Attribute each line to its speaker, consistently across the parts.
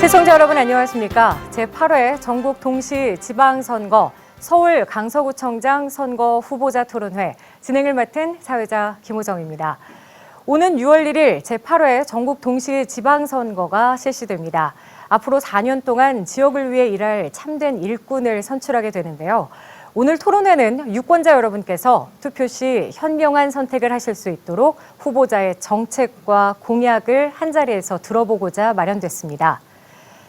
Speaker 1: 시청자 여러분 안녕하십니까? 제8회 전국 동시 지방선거 서울 강서구청장 선거 후보자 토론회 진행을 맡은 사회자 김호정입니다. 오는 6월 1일 제8회 전국 동시 지방선거가 실시됩니다. 앞으로 4년 동안 지역을 위해 일할 참된 일꾼을 선출하게 되는데요. 오늘 토론회는 유권자 여러분께서 투표 시 현명한 선택을 하실 수 있도록 후보자의 정책과 공약을 한자리에서 들어보고자 마련됐습니다.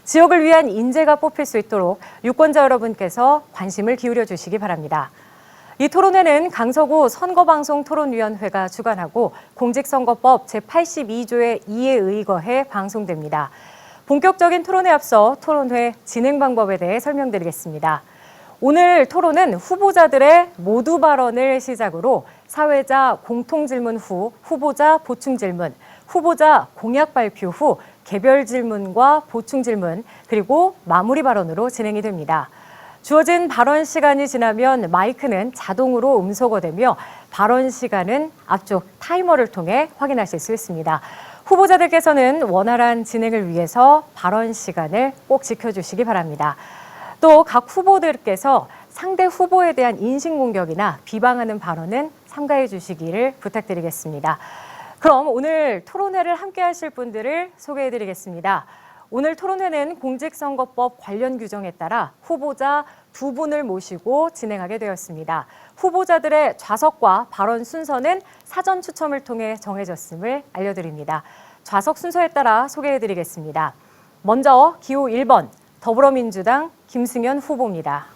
Speaker 1: 지역을 위한 인재가 뽑힐 수 있도록 유권자 여러분께서 관심을 기울여 주시기 바랍니다. 이 토론회는 강서구 선거방송토론위원회가 주관하고 공직선거법 제82조의 2에 의거해 방송됩니다. 본격적인 토론에 앞서 토론회 진행 방법에 대해 설명드리겠습니다. 오늘 토론은 후보자들의 모두 발언을 시작으로 사회자 공통질문 후 후보자 보충질문, 후보자 공약 발표 후 개별 질문과 보충 질문, 그리고 마무리 발언으로 진행이 됩니다. 주어진 발언 시간이 지나면 마이크는 자동으로 음소거되며 발언 시간은 앞쪽 타이머를 통해 확인하실 수 있습니다. 후보자들께서는 원활한 진행을 위해서 발언 시간을 꼭 지켜주시기 바랍니다. 또 각 후보들께서 상대 후보에 대한 인신공격이나 비방하는 발언은 삼가해 주시기를 부탁드리겠습니다. 그럼 오늘 토론회를 함께 하실 분들을 소개해드리겠습니다. 오늘 토론회는 공직선거법 관련 규정에 따라 후보자 2분을 모시고 진행하게 되었습니다. 후보자들의 좌석과 발언 순서는 사전 추첨을 통해 정해졌음을 알려드립니다. 좌석 순서에 따라 소개해드리겠습니다. 먼저 기호 1번 더불어민주당 김승현 후보입니다.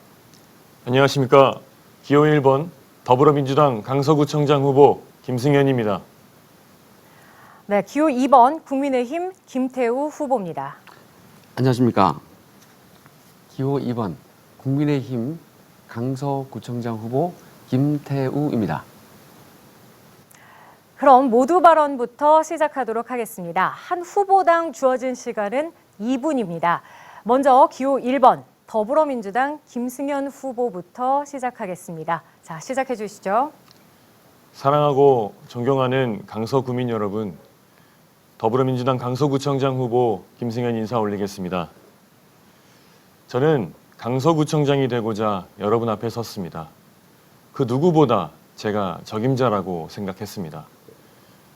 Speaker 2: 안녕하십니까. 기호 1번 더불어민주당 강서구청장 후보 김승현입니다.
Speaker 1: 네, 기호 2번 국민의힘 김태우 후보입니다.
Speaker 3: 안녕하십니까. 기호 2번 국민의힘 강서구청장 후보 김태우입니다.
Speaker 1: 그럼 모두 발언부터 시작하도록 하겠습니다. 한 후보당 주어진 시간은 2분입니다. 먼저 기호 1번 더불어민주당 김승현 후보부터 시작하겠습니다. 자, 시작해 주시죠.
Speaker 2: 사랑하고 존경하는 강서구민 여러분, 더불어민주당 강서구청장 후보 김승현 인사 올리겠습니다. 저는 강서구청장이 되고자 여러분 앞에 섰습니다. 그 누구보다 제가 적임자라고 생각했습니다.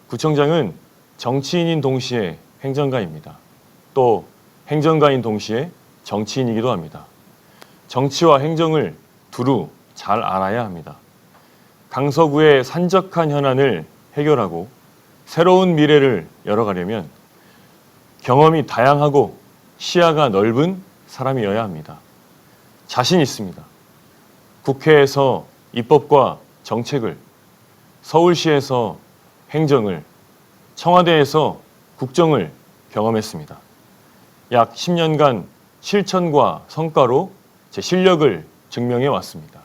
Speaker 2: 구청장은 정치인인 동시에 행정가입니다. 또 행정가인 동시에 정치인이기도 합니다. 정치와 행정을 두루 잘 알아야 합니다. 강서구의 산적한 현안을 해결하고 새로운 미래를 열어가려면 경험이 다양하고 시야가 넓은 사람이어야 합니다. 자신 있습니다. 국회에서 입법과 정책을, 서울시에서 행정을, 청와대에서 국정을 경험했습니다. 약 10년간 실천과 성과로 제 실력을 증명해 왔습니다.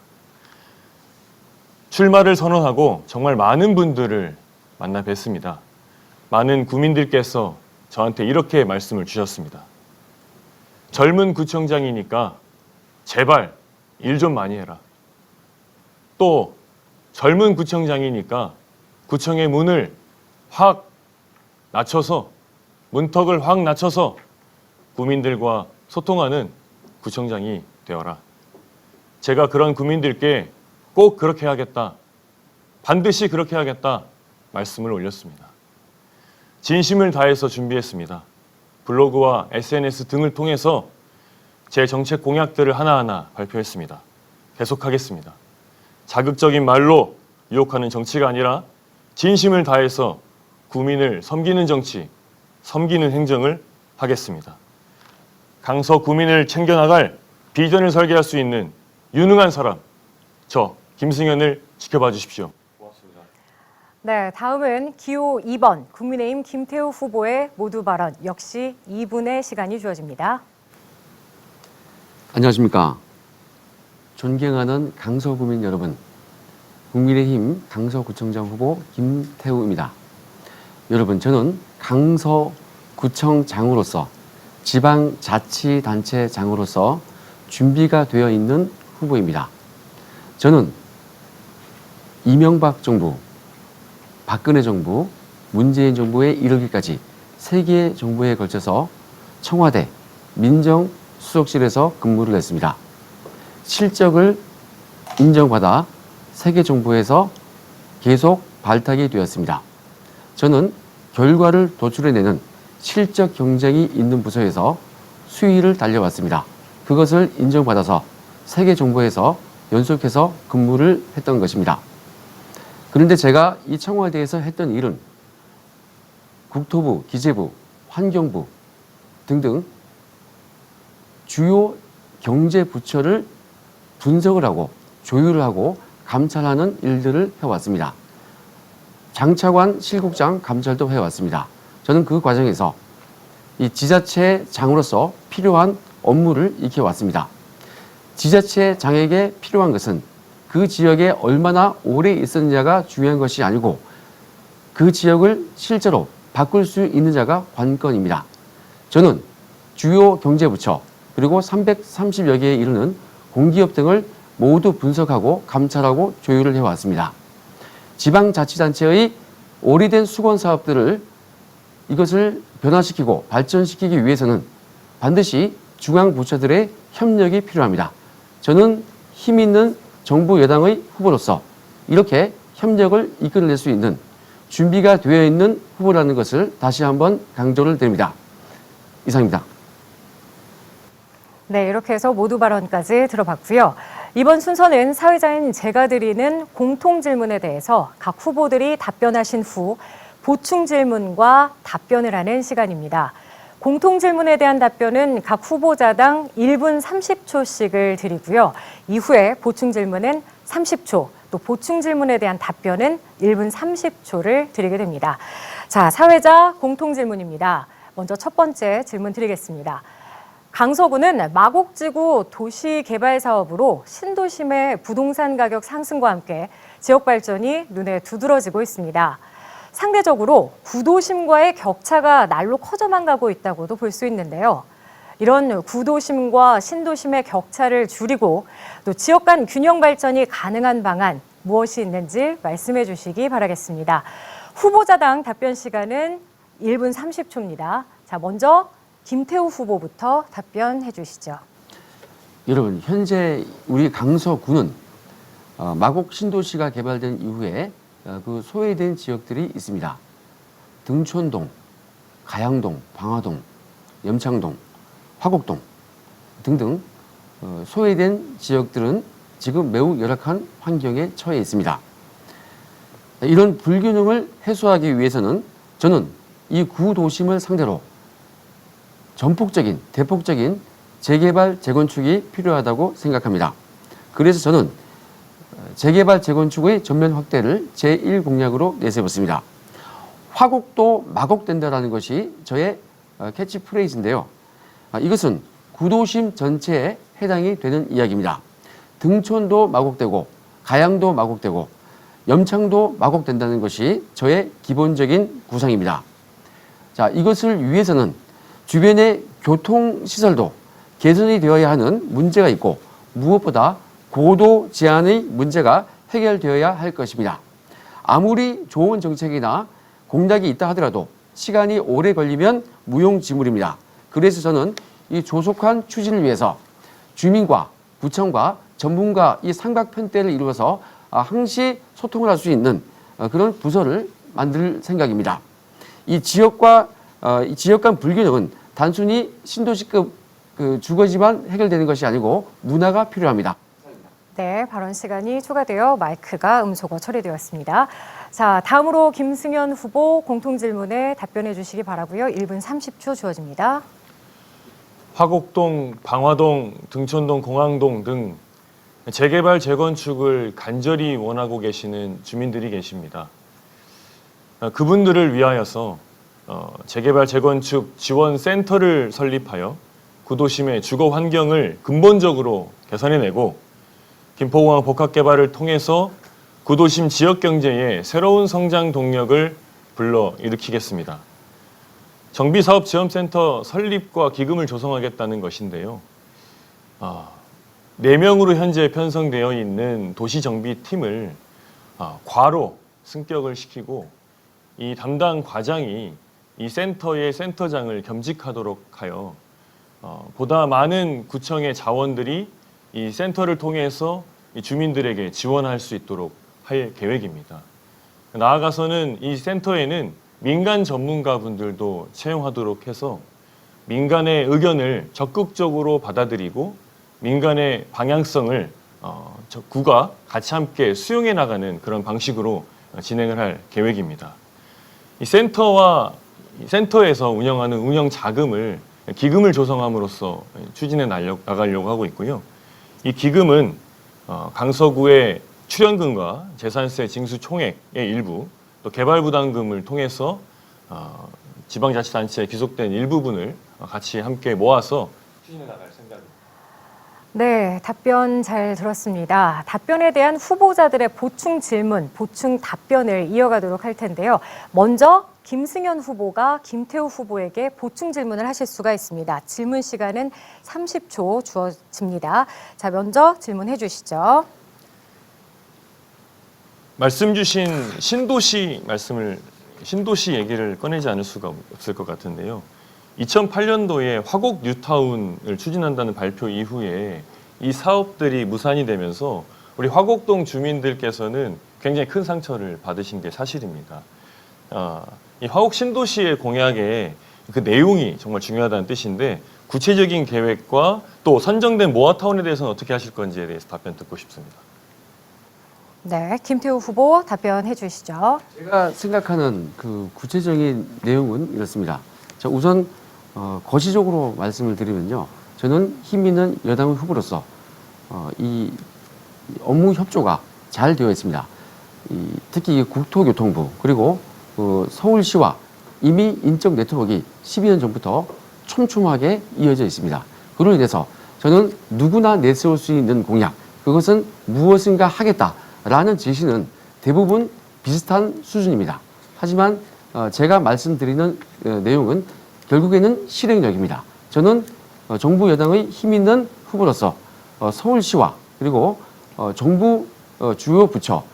Speaker 2: 출마를 선언하고 정말 많은 분들을 만나 뵀습니다. 많은 구민들께서 저한테 이렇게 말씀을 주셨습니다. 젊은 구청장이니까 제발 일 좀 많이 해라. 또 젊은 구청장이니까 구청의 문을 확 낮춰서, 문턱을 확 낮춰서 구민들과 소통하는 구청장이 되어라. 제가 그런 구민들께 꼭 그렇게 하겠다, 반드시 그렇게 하겠다 말씀을 올렸습니다. 진심을 다해서 준비했습니다. 블로그와 SNS 등을 통해서 제 정책 공약들을 하나하나 발표했습니다. 계속하겠습니다. 자극적인 말로 유혹하는 정치가 아니라 진심을 다해서 구민을 섬기는 정치, 섬기는 행정을 하겠습니다. 강서 구민을 챙겨나갈 비전을 설계할 수 있는 유능한 사람, 저 김승현을 지켜봐 주십시오. 고맙습니다.
Speaker 1: 네, 다음은 기호 2번 국민의힘 김태우 후보의 모두 발언 역시 2분의 시간이 주어집니다.
Speaker 3: 안녕하십니까. 존경하는 강서구민 여러분, 국민의힘 강서구청장 후보 김태우입니다. 여러분, 저는 강서구청장으로서 지방자치단체장으로서 준비가 되어 있는 후보입니다. 저는 이명박 정부, 박근혜 정부, 문재인 정부에 이르기까지 3개의 정부에 걸쳐서 청와대, 민정수석실에서 근무를 했습니다. 실적을 인정받아 세계정부에서 계속 발탁이 되었습니다. 저는 결과를 도출해내는 실적 경쟁이 있는 부서에서 수위를 달려왔습니다. 그것을 인정받아서 세계정부에서 연속해서 근무를 했던 것입니다. 그런데 제가 이 청와대에서 했던 일은 국토부, 기재부, 환경부 등등 주요 경제부처를 분석을 하고 조율을 하고 감찰하는 일들을 해왔습니다. 장차관 실국장 감찰도 해왔습니다. 저는 그 과정에서 이 지자체장으로서 필요한 업무를 익혀왔습니다. 지자체장에게 필요한 것은 그 지역에 얼마나 오래 있었느냐가 중요한 것이 아니고 그 지역을 실제로 바꿀 수 있는 자가 관건입니다. 저는 주요 경제부처 그리고 330여 개에 이르는 공기업 등을 모두 분석하고 감찰하고 조율을 해왔습니다. 지방자치단체의 오래된 수건 사업들을 이것을 변화시키고 발전시키기 위해서는 반드시 중앙부처들의 협력이 필요합니다. 저는 힘 있는 정부 여당의 후보로서 이렇게 협력을 이끌어낼 수 있는 준비가 되어 있는 후보라는 것을 다시 한번 강조를 드립니다. 이상입니다.
Speaker 1: 네, 이렇게 해서 모두 발언까지 들어봤고요. 이번 순서는 사회자인 제가 드리는 공통 질문에 대해서 각 후보들이 답변하신 후 보충 질문과 답변을 하는 시간입니다. 공통 질문에 대한 답변은 각 후보자당 1분 30초씩을 드리고요. 이후에 보충 질문은 30초, 또 보충 질문에 대한 답변은 1분 30초를 드리게 됩니다. 자, 사회자 공통 질문입니다. 먼저 첫 번째 질문 드리겠습니다. 강서구는 마곡지구 도시개발 사업으로 신도심의 부동산 가격 상승과 함께 지역 발전이 눈에 두드러지고 있습니다. 상대적으로 구도심과의 격차가 날로 커져만 가고 있다고도 볼 수 있는데요. 이런 구도심과 신도심의 격차를 줄이고 또 지역 간 균형 발전이 가능한 방안 무엇이 있는지 말씀해 주시기 바라겠습니다. 후보자당 답변 시간은 1분 30초입니다. 자, 먼저 김태우 후보부터 답변해 주시죠.
Speaker 3: 여러분, 현재 우리 강서구는 마곡 신도시가 개발된 이후에 그 소외된 지역들이 있습니다. 등촌동, 가양동, 방화동, 염창동, 화곡동 등등 소외된 지역들은 지금 매우 열악한 환경에 처해 있습니다. 이런 불균형을 해소하기 위해서는 저는 이 구도심을 상대로 전폭적인, 대폭적인 재개발, 재건축이 필요하다고 생각합니다. 그래서 저는 재개발, 재건축의 전면 확대를 제1공약으로 내세웠습니다. 화곡도 마곡된다라는 것이 저의 캐치프레이즈인데요. 이것은 구도심 전체에 해당이 되는 이야기입니다. 등촌도 마곡되고 가양도 마곡되고 염창도 마곡된다는 것이 저의 기본적인 구상입니다. 자, 이것을 위해서는 주변의 교통시설도 개선이 되어야 하는 문제가 있고 무엇보다 고도 제한의 문제가 해결되어야 할 것입니다. 아무리 좋은 정책이나 공약이 있다 하더라도 시간이 오래 걸리면 무용지물입니다. 그래서 저는 이 조속한 추진을 위해서 주민과 구청과 전문가 이 삼각편대를 이루어서 항시 소통을 할 수 있는 그런 부서를 만들 생각입니다. 이 지역 간 불균형은 단순히 신도시급 주거지만 해결되는 것이 아니고 문화가 필요합니다.
Speaker 1: 네, 발언 시간이 추가되어 마이크가 음소거 처리되었습니다. 자, 다음으로 김승현 후보 공통 질문에 답변해 주시기 바라고요. 1분 30초 주어집니다.
Speaker 2: 화곡동, 방화동, 등촌동, 공항동 등 재개발, 재건축을 간절히 원하고 계시는 주민들이 계십니다. 그분들을 위하여서 재개발, 재건축 지원 센터를 설립하여 구도심의 주거 환경을 근본적으로 개선해내고 김포공항 복합개발을 통해서 구도심 지역 경제에 새로운 성장 동력을 불러일으키겠습니다. 정비사업지원센터 설립과 기금을 조성하겠다는 것인데요. 4명으로 현재 편성되어 있는 도시정비팀을 과로 승격을 시키고 이 담당 과장이 이 센터의 센터장을 겸직하도록 하여 보다 많은 구청의 자원들이 이 센터를 통해서 이 주민들에게 지원할 수 있도록 할 계획입니다. 나아가서는 이 센터에는 민간 전문가분들도 채용하도록 해서 민간의 의견을 적극적으로 받아들이고 민간의 방향성을 구가 같이 함께 수용해 나가는 그런 방식으로 진행을 할 계획입니다. 이 센터에서 운영하는 운영 자금을 기금을 조성함으로써 추진해 나가려고 하고 있고요. 이 기금은 강서구의 출연금과 재산세 징수 총액의 일부, 또 개발부담금을 통해서 지방자치단체에 귀속된 일부분을 같이 함께 모아서 추진해 나갈 생각입니다.
Speaker 1: 네, 답변 잘 들었습니다. 답변에 대한 후보자들의 보충 질문, 보충 답변을 이어가도록 할 텐데요. 먼저 김승현 후보가 김태우 후보에게 보충 질문을 하실 수가 있습니다. 질문 시간은 30초 주어집니다. 자, 먼저 질문해 주시죠.
Speaker 2: 말씀 주신 신도시 얘기를 꺼내지 않을 수가 없을 것 같은데요. 2008년도에 화곡 뉴타운을 추진한다는 발표 이후에 이 사업들이 무산이 되면서 우리 화곡동 주민들께서는 굉장히 큰 상처를 받으신 게 사실입니다. 이 화곡 신도시의 공약의 그 내용이 정말 중요하다는 뜻인데 구체적인 계획과 또 선정된 모아타운에 대해서는 어떻게 하실 건지에 대해서 답변 듣고 싶습니다.
Speaker 1: 네, 김태우 후보 답변해 주시죠.
Speaker 3: 제가 생각하는 그 구체적인 내용은 이렇습니다. 자, 우선 거시적으로 말씀을 드리면요. 저는 힘 있는 여당 후보로서 이 업무 협조가 잘 되어 있습니다. 특히 국토교통부 그리고 서울시와 이미 인적 네트워크가 12년 전부터 촘촘하게 이어져 있습니다. 그로 인해서 저는 누구나 내세울 수 있는 공약, 그것은 무엇인가 하겠다라는 제시는 대부분 비슷한 수준입니다. 하지만 제가 말씀드리는 내용은 결국에는 실행력입니다. 저는 정부 여당의 힘 있는 후보로서 서울시와 그리고 정부 주요 부처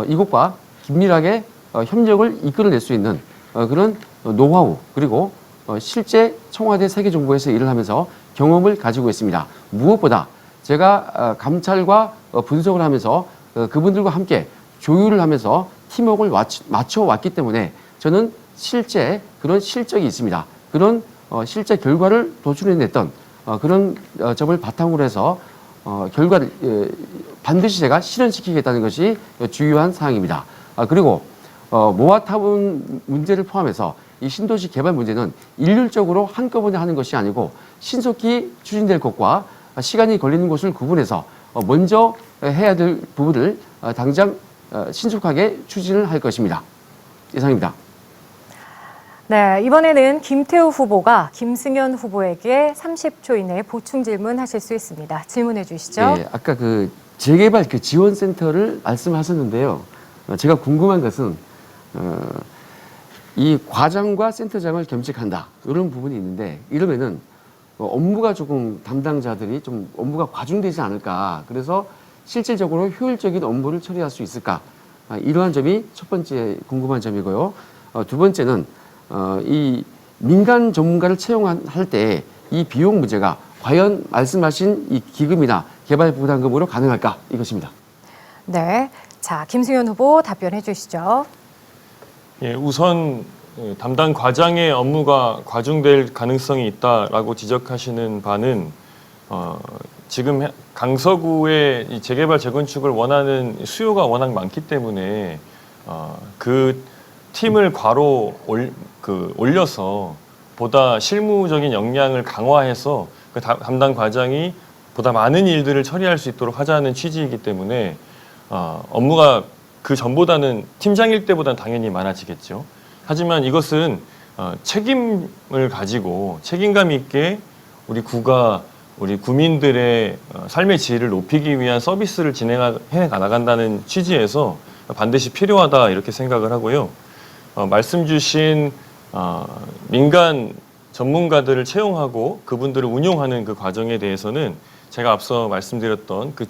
Speaker 3: 이곳과 긴밀하게 협력을 이끌어낼 수 있는 그런 노하우 그리고 실제 청와대 세계정보에서 일을 하면서 경험을 가지고 있습니다. 무엇보다 제가 감찰과 분석을 하면서 그분들과 함께 조율을 하면서 팀워크를 맞춰왔기 때문에 저는 실제 그런 실적이 있습니다. 그런 실제 결과를 도출해냈던 그런 점을 바탕으로 해서 결과를 반드시 제가 실현시키겠다는 것이 주요한 사항입니다. 그리고 모아타운 문제를 포함해서 이 신도시 개발 문제는 일률적으로 한꺼번에 하는 것이 아니고 신속히 추진될 것과 시간이 걸리는 것을 구분해서 먼저 해야 될 부분을 당장 신속하게 추진을 할 것입니다. 이상입니다.
Speaker 1: 네, 이번에는 김태우 후보가 김승현 후보에게 30초 이내에 보충 질문하실 수 있습니다. 질문해 주시죠.
Speaker 3: 네, 아까 그 재개발 그 지원센터를 말씀하셨는데요. 제가 궁금한 것은 이 과장과 센터장을 겸직한다 이런 부분이 있는데 이러면은 업무가 조금 담당자들이 좀 업무가 과중되지 않을까. 그래서 실질적으로 효율적인 업무를 처리할 수 있을까. 이러한 점이 첫 번째 궁금한 점이고요. 두 번째는 이 민간 전문가를 채용할 때 이 비용 문제가 과연 말씀하신 이 기금이나 개발 부담금으로 가능할까 이것입니다.
Speaker 1: 네, 자 김승현 후보 답변해 주시죠.
Speaker 2: 예, 우선 담당 과장의 업무가 과중될 가능성이 있다라고 지적하시는 바는 지금 강서구의 이 재개발 재건축을 원하는 수요가 워낙 많기 때문에 그 팀을 올려서 보다 실무적인 역량을 강화해서 그 담당 과장이 보다 많은 일들을 처리할 수 있도록 하자는 취지이기 때문에 업무가 그 전보다는 팀장일 때보다는 당연히 많아지겠죠. 하지만 이것은 책임을 가지고 책임감 있게 우리 구가 우리 구민들의 삶의 질을 높이기 위한 서비스를 진행해 나간다는 취지에서 반드시 필요하다 이렇게 생각을 하고요. 말씀 주신 민간 전문가들을 채용하고 그분들을 운용하는 그 과정에 대해서는 제가 앞서 말씀드렸던 그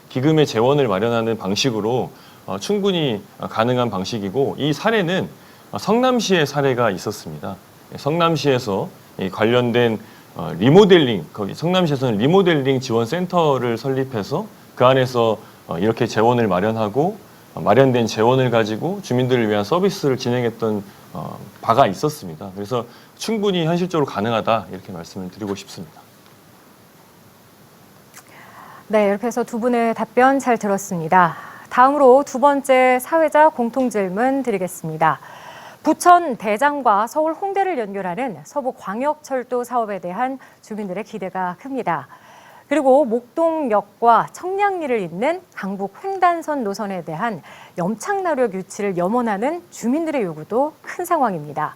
Speaker 2: 기금의 재원을 마련하는 방식으로 충분히 가능한 방식이고 이 사례는 성남시의 사례가 있었습니다. 성남시에서 관련된 리모델링, 거기 성남시에서는 리모델링 지원 센터를 설립해서 그 안에서 이렇게 재원을 마련하고 마련된 재원을 가지고 주민들을 위한 서비스를 진행했던 바가 있었습니다. 그래서 충분히 현실적으로 가능하다 이렇게 말씀을 드리고 싶습니다.
Speaker 1: 네, 이렇게 해서 두 분의 답변 잘 들었습니다. 다음으로 두 번째 사회자 공통질문 드리겠습니다. 부천 대장과 서울 홍대를 연결하는 서부광역철도 사업에 대한 주민들의 기대가 큽니다. 그리고 목동역과 청량리를 잇는 강북 횡단선 노선에 대한 염창나루역 유치를 염원하는 주민들의 요구도 큰 상황입니다.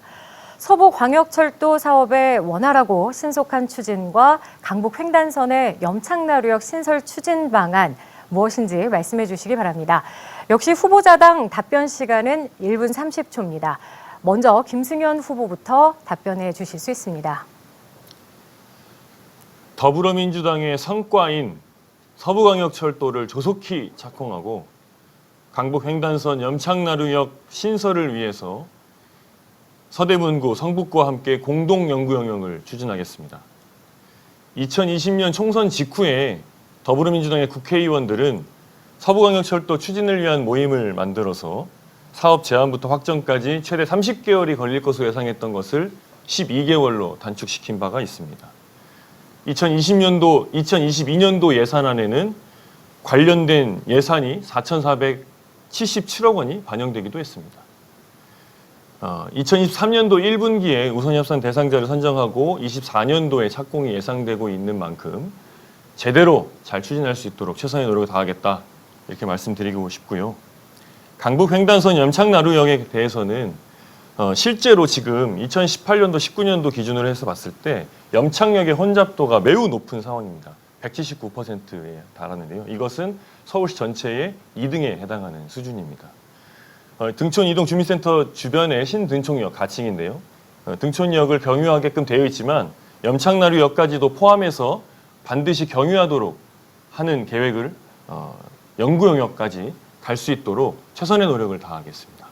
Speaker 1: 서부광역철도 사업의 원활하고 신속한 추진과 강북 횡단선의 염창나루역 신설 추진 방안 무엇인지 말씀해 주시기 바랍니다. 역시 후보자당 답변 시간은 1분 30초입니다. 먼저 김승현 후보부터 답변해 주실 수 있습니다.
Speaker 2: 더불어민주당의 성과인 서부광역철도를 조속히 착공하고 강북 횡단선 염창나루역 신설을 위해서 서대문구, 성북구와 함께 공동 연구 영역을 추진하겠습니다. 2020년 총선 직후에 더불어민주당의 국회의원들은 서부광역철도 추진을 위한 모임을 만들어서 사업 제안부터 확정까지 최대 30개월이 걸릴 것으로 예상했던 것을 12개월로 단축시킨 바가 있습니다. 2022년도 예산안에는 관련된 예산이 4,477억 원이 반영되기도 했습니다. 2023년도 1분기에 우선협상 대상자를 선정하고 24년도에 착공이 예상되고 있는 만큼 제대로 잘 추진할 수 있도록 최선의 노력을 다하겠다 이렇게 말씀드리고 싶고요. 강북 횡단선 염창나루역에 대해서는 실제로 지금 2018년도, 19년도 기준으로 해서 봤을 때 염창역의 혼잡도가 매우 높은 상황입니다. 179%에 달하는데요. 이것은 서울시 전체의 2등에 해당하는 수준입니다. 등촌 이동 주민센터 주변의 신등촌역 가칭인데요. 등촌역을 경유하게끔 되어 있지만 염창나루역까지도 포함해서 반드시 경유하도록 하는 계획을 연구 영역까지 갈 수 있도록 최선의 노력을 다하겠습니다.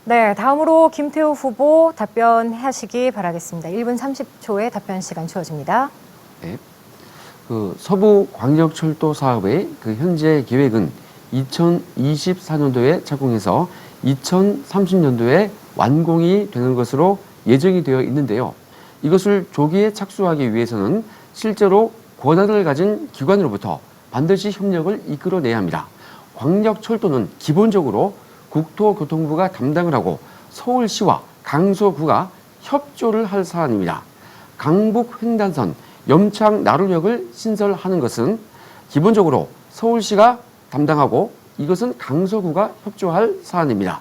Speaker 1: 네, 다음으로 김태우 후보 답변하시기 바라겠습니다. 1분 30초의 답변 시간 주어집니다.
Speaker 3: 네. 서부광역철도 사업의 현재 계획은 2024년도에 착공해서 2030년도에 완공이 되는 것으로 예정이 되어 있는데요. 이것을 조기에 착수하기 위해서는 실제로 권한을 가진 기관으로부터 반드시 협력을 이끌어내야 합니다. 광역철도는 기본적으로 국토교통부가 담당을 하고 서울시와 강서구가 협조를 할 사안입니다. 강북 횡단선 염창나루역을 신설하는 것은 기본적으로 서울시가 담당하고 이것은 강서구가 협조할 사안입니다.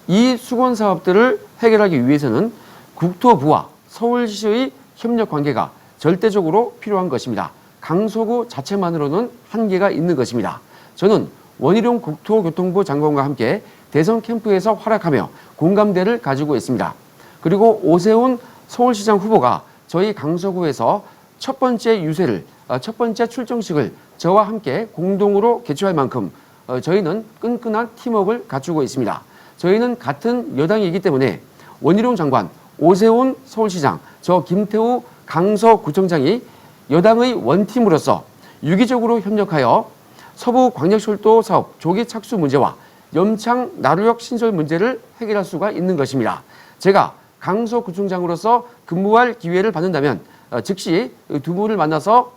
Speaker 3: 이 수건 사업들을 해결하기 위해서는 국토부와 서울시의 협력 관계가 절대적으로 필요한 것입니다. 강서구 자체만으로는 한계가 있는 것입니다. 저는 원희룡 국토교통부 장관과 함께 대선 캠프에서 활약하며 공감대를 가지고 있습니다. 그리고 오세훈 서울시장 후보가 저희 강서구에서 첫 번째 출정식을 저와 함께 공동으로 개최할 만큼 저희는 끈끈한 팀워크를 갖추고 있습니다. 저희는 같은 여당이기 때문에 원희룡 장관, 오세훈 서울시장, 저 김태우 강서구청장이 여당의 원팀으로서 유기적으로 협력하여 서부광역철도 사업 조기 착수 문제와 염창나루역 신설 문제를 해결할 수가 있는 것입니다. 제가 강서구청장으로서 근무할 기회를 받는다면 즉시 두 분을 만나서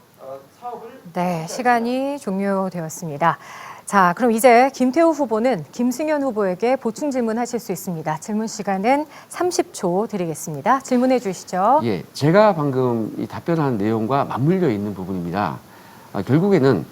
Speaker 3: 사업을...
Speaker 1: 네, 시간이 종료되었습니다. 자, 그럼 이제 김태우 후보는 김승현 후보에게 보충 질문하실 수 있습니다. 질문 시간은 30초 드리겠습니다. 질문해 주시죠.
Speaker 3: 예, 제가 방금 이 답변한 내용과 맞물려 있는 부분입니다. 결국에는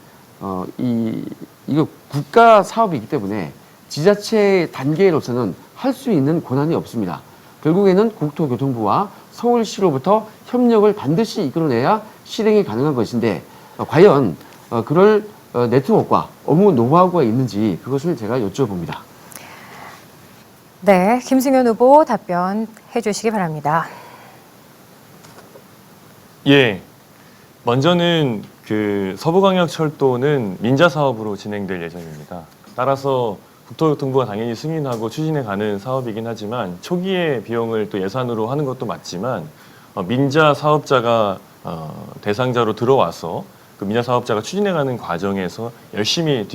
Speaker 3: 이거 국가 사업이기 때문에 지자체 단계로서는 할 수 있는 권한이 없습니다. 결국에는 국토교통부와 서울시로부터 협력을 반드시 이끌어내야 실행이 가능한 것인데 과연 그럴 네트워크와 업무 노하우가 있는지 그것을 제가 여쭤봅니다.
Speaker 1: 네, 김승현 후보 답변해 주시기 바랍니다.
Speaker 2: 예, 먼저는 서부광역철도는 민자 사업으로 진행될 예정입니다. 따라서 국토교통부가 당연히 승인하고 추진해 가는 사업이긴 하지만 초기에 비용을 또 예산으로 하는 것도 맞지만 민자 사업자가 대상자로 들어와서 그 민자 사업자가 추진해가는 과정에서 열심히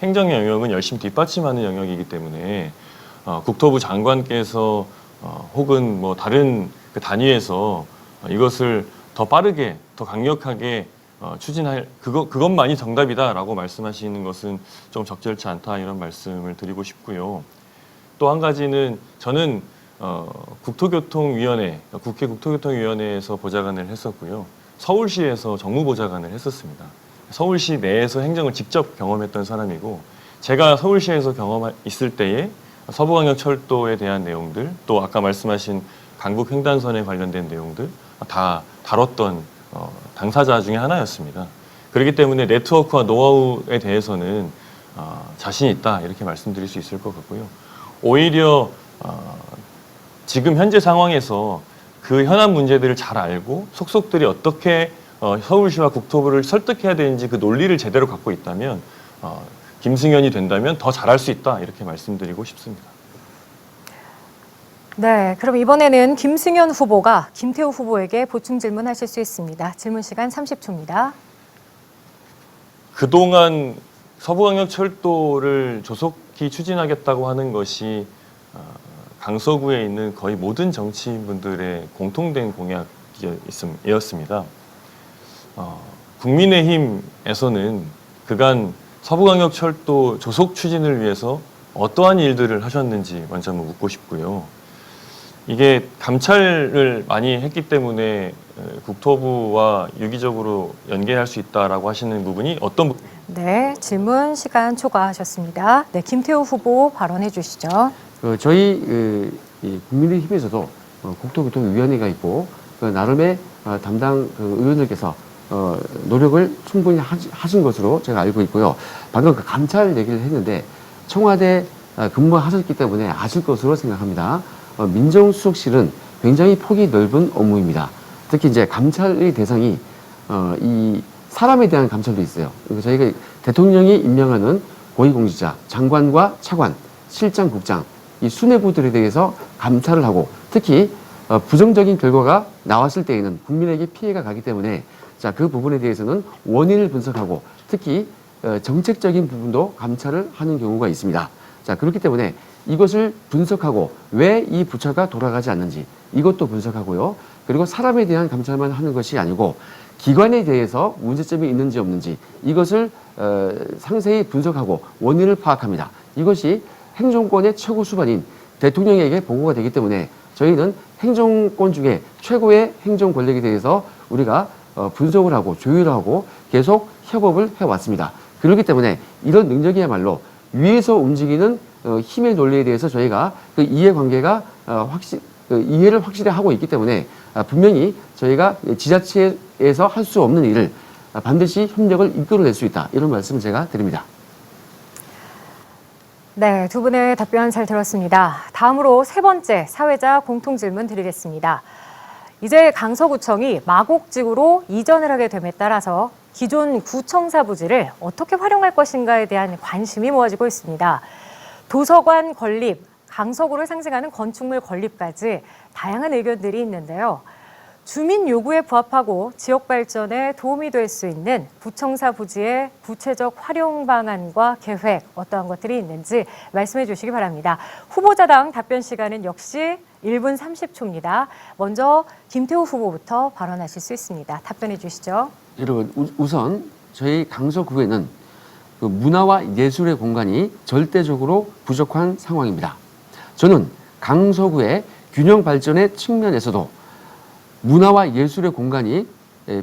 Speaker 2: 행정 영역은 열심히 뒷받침하는 영역이기 때문에 국토부 장관께서 혹은 뭐 다른 그 단위에서 이것을 더 빠르게, 더 강력하게 추진할 그것만이 정답이다라고 말씀하시는 것은 좀 적절치 않다 이런 말씀을 드리고 싶고요. 또 한 가지는 저는 국토교통위원회, 국회 국토교통위원회에서 보좌관을 했었고요. 서울시에서 정무보좌관을 했었습니다. 서울시 내에서 행정을 직접 경험했던 사람이고 제가 서울시에서 있을 때에 서부광역철도에 대한 내용들 또 아까 말씀하신 강북횡단선에 관련된 내용들 다 다뤘던 당사자 중에 하나였습니다. 그렇기 때문에 네트워크와 노하우에 대해서는 자신 있다 이렇게 말씀드릴 수 있을 것 같고요. 오히려 지금 현재 상황에서 그 현안 문제들을 잘 알고 속속들이 어떻게 서울시와 국토부를 설득해야 되는지 그 논리를 제대로 갖고 있다면 김승현이 된다면 더 잘할 수 있다 이렇게 말씀드리고 싶습니다.
Speaker 1: 네, 그럼 이번에는 김승현 후보가 김태우 후보에게 보충 질문하실 수 있습니다. 질문 시간 30초입니다.
Speaker 2: 그동안 서부광역철도를 조속히 추진하겠다고 하는 것이 강서구에 있는 거의 모든 정치인분들의 공통된 공약이었습니다. 국민의힘에서는 그간 서부광역철도 조속 추진을 위해서 어떠한 일들을 하셨는지 먼저 한번 묻고 싶고요. 이게 감찰을 많이 했기 때문에 국토부와 유기적으로 연계할 수 있다라고 하시는 부분이 어떤 부분?
Speaker 1: 네, 질문 시간 초과하셨습니다. 네, 김태우 후보 발언해 주시죠.
Speaker 3: 저희 이 국민의힘에서도 국토교통위원회가 있고 나름의 담당 의원들께서 노력을 충분히 하신 것으로 제가 알고 있고요. 방금 그 감찰 얘기를 했는데 청와대 근무하셨기 때문에 아실 것으로 생각합니다. 민정수석실은 굉장히 폭이 넓은 업무입니다. 특히 이제 감찰의 대상이 이 사람에 대한 감찰도 있어요. 저희가 대통령이 임명하는 고위공직자, 장관과 차관, 실장, 국장 이 수뇌부들에 대해서 감찰을 하고 특히 부정적인 결과가 나왔을 때에는 국민에게 피해가 가기 때문에 그 부분에 대해서는 원인을 분석하고 특히 정책적인 부분도 감찰을 하는 경우가 있습니다. 그렇기 때문에 이것을 분석하고 왜 이 부처가 돌아가지 않는지 이것도 분석하고요. 그리고 사람에 대한 감찰만 하는 것이 아니고 기관에 대해서 문제점이 있는지 없는지 이것을 상세히 분석하고 원인을 파악합니다. 이것이 행정권의 최고 수반인 대통령에게 보고가 되기 때문에 저희는 행정권 중에 최고의 행정 권력에 대해서 우리가 분석을 하고 조율을 하고 계속 협업을 해왔습니다. 그렇기 때문에 이런 능력이야말로 위에서 움직이는 힘의 논리에 대해서 저희가 그 이해관계가 이해를 확실히 하고 있기 때문에 분명히 저희가 지자체에서 할 수 없는 일을 반드시 협력을 이끌어낼 수 있다. 이런 말씀을 제가 드립니다.
Speaker 1: 네, 두 분의 답변 잘 들었습니다. 다음으로 세 번째 사회자 공통 질문 드리겠습니다. 이제 강서구청이 마곡지구로 이전을 하게 됨에 따라서 기존 구청사 부지를 어떻게 활용할 것인가에 대한 관심이 모아지고 있습니다. 도서관 건립, 강서구를 상징하는 건축물 건립까지 다양한 의견들이 있는데요. 주민 요구에 부합하고 지역 발전에 도움이 될 수 있는 구청사 부지의 구체적 활용 방안과 계획 어떠한 것들이 있는지 말씀해 주시기 바랍니다. 후보자당 답변 시간은 역시 1분 30초입니다. 먼저 김태우 후보부터 발언하실 수 있습니다. 답변해 주시죠.
Speaker 3: 여러분 우선 저희 강서구에는 그 문화와 예술의 공간이 절대적으로 부족한 상황입니다. 저는 강서구의 균형 발전의 측면에서도 문화와 예술의 공간이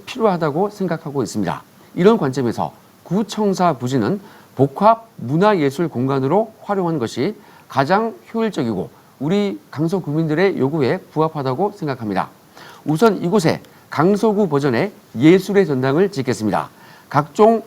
Speaker 3: 필요하다고 생각하고 있습니다. 이런 관점에서 구청사 부지는 복합 문화예술 공간으로 활용하는 것이 가장 효율적이고 우리 강서 구민들의 요구에 부합하다고 생각합니다. 우선 이곳에 강서구 버전의 예술의 전당을 짓겠습니다. 각종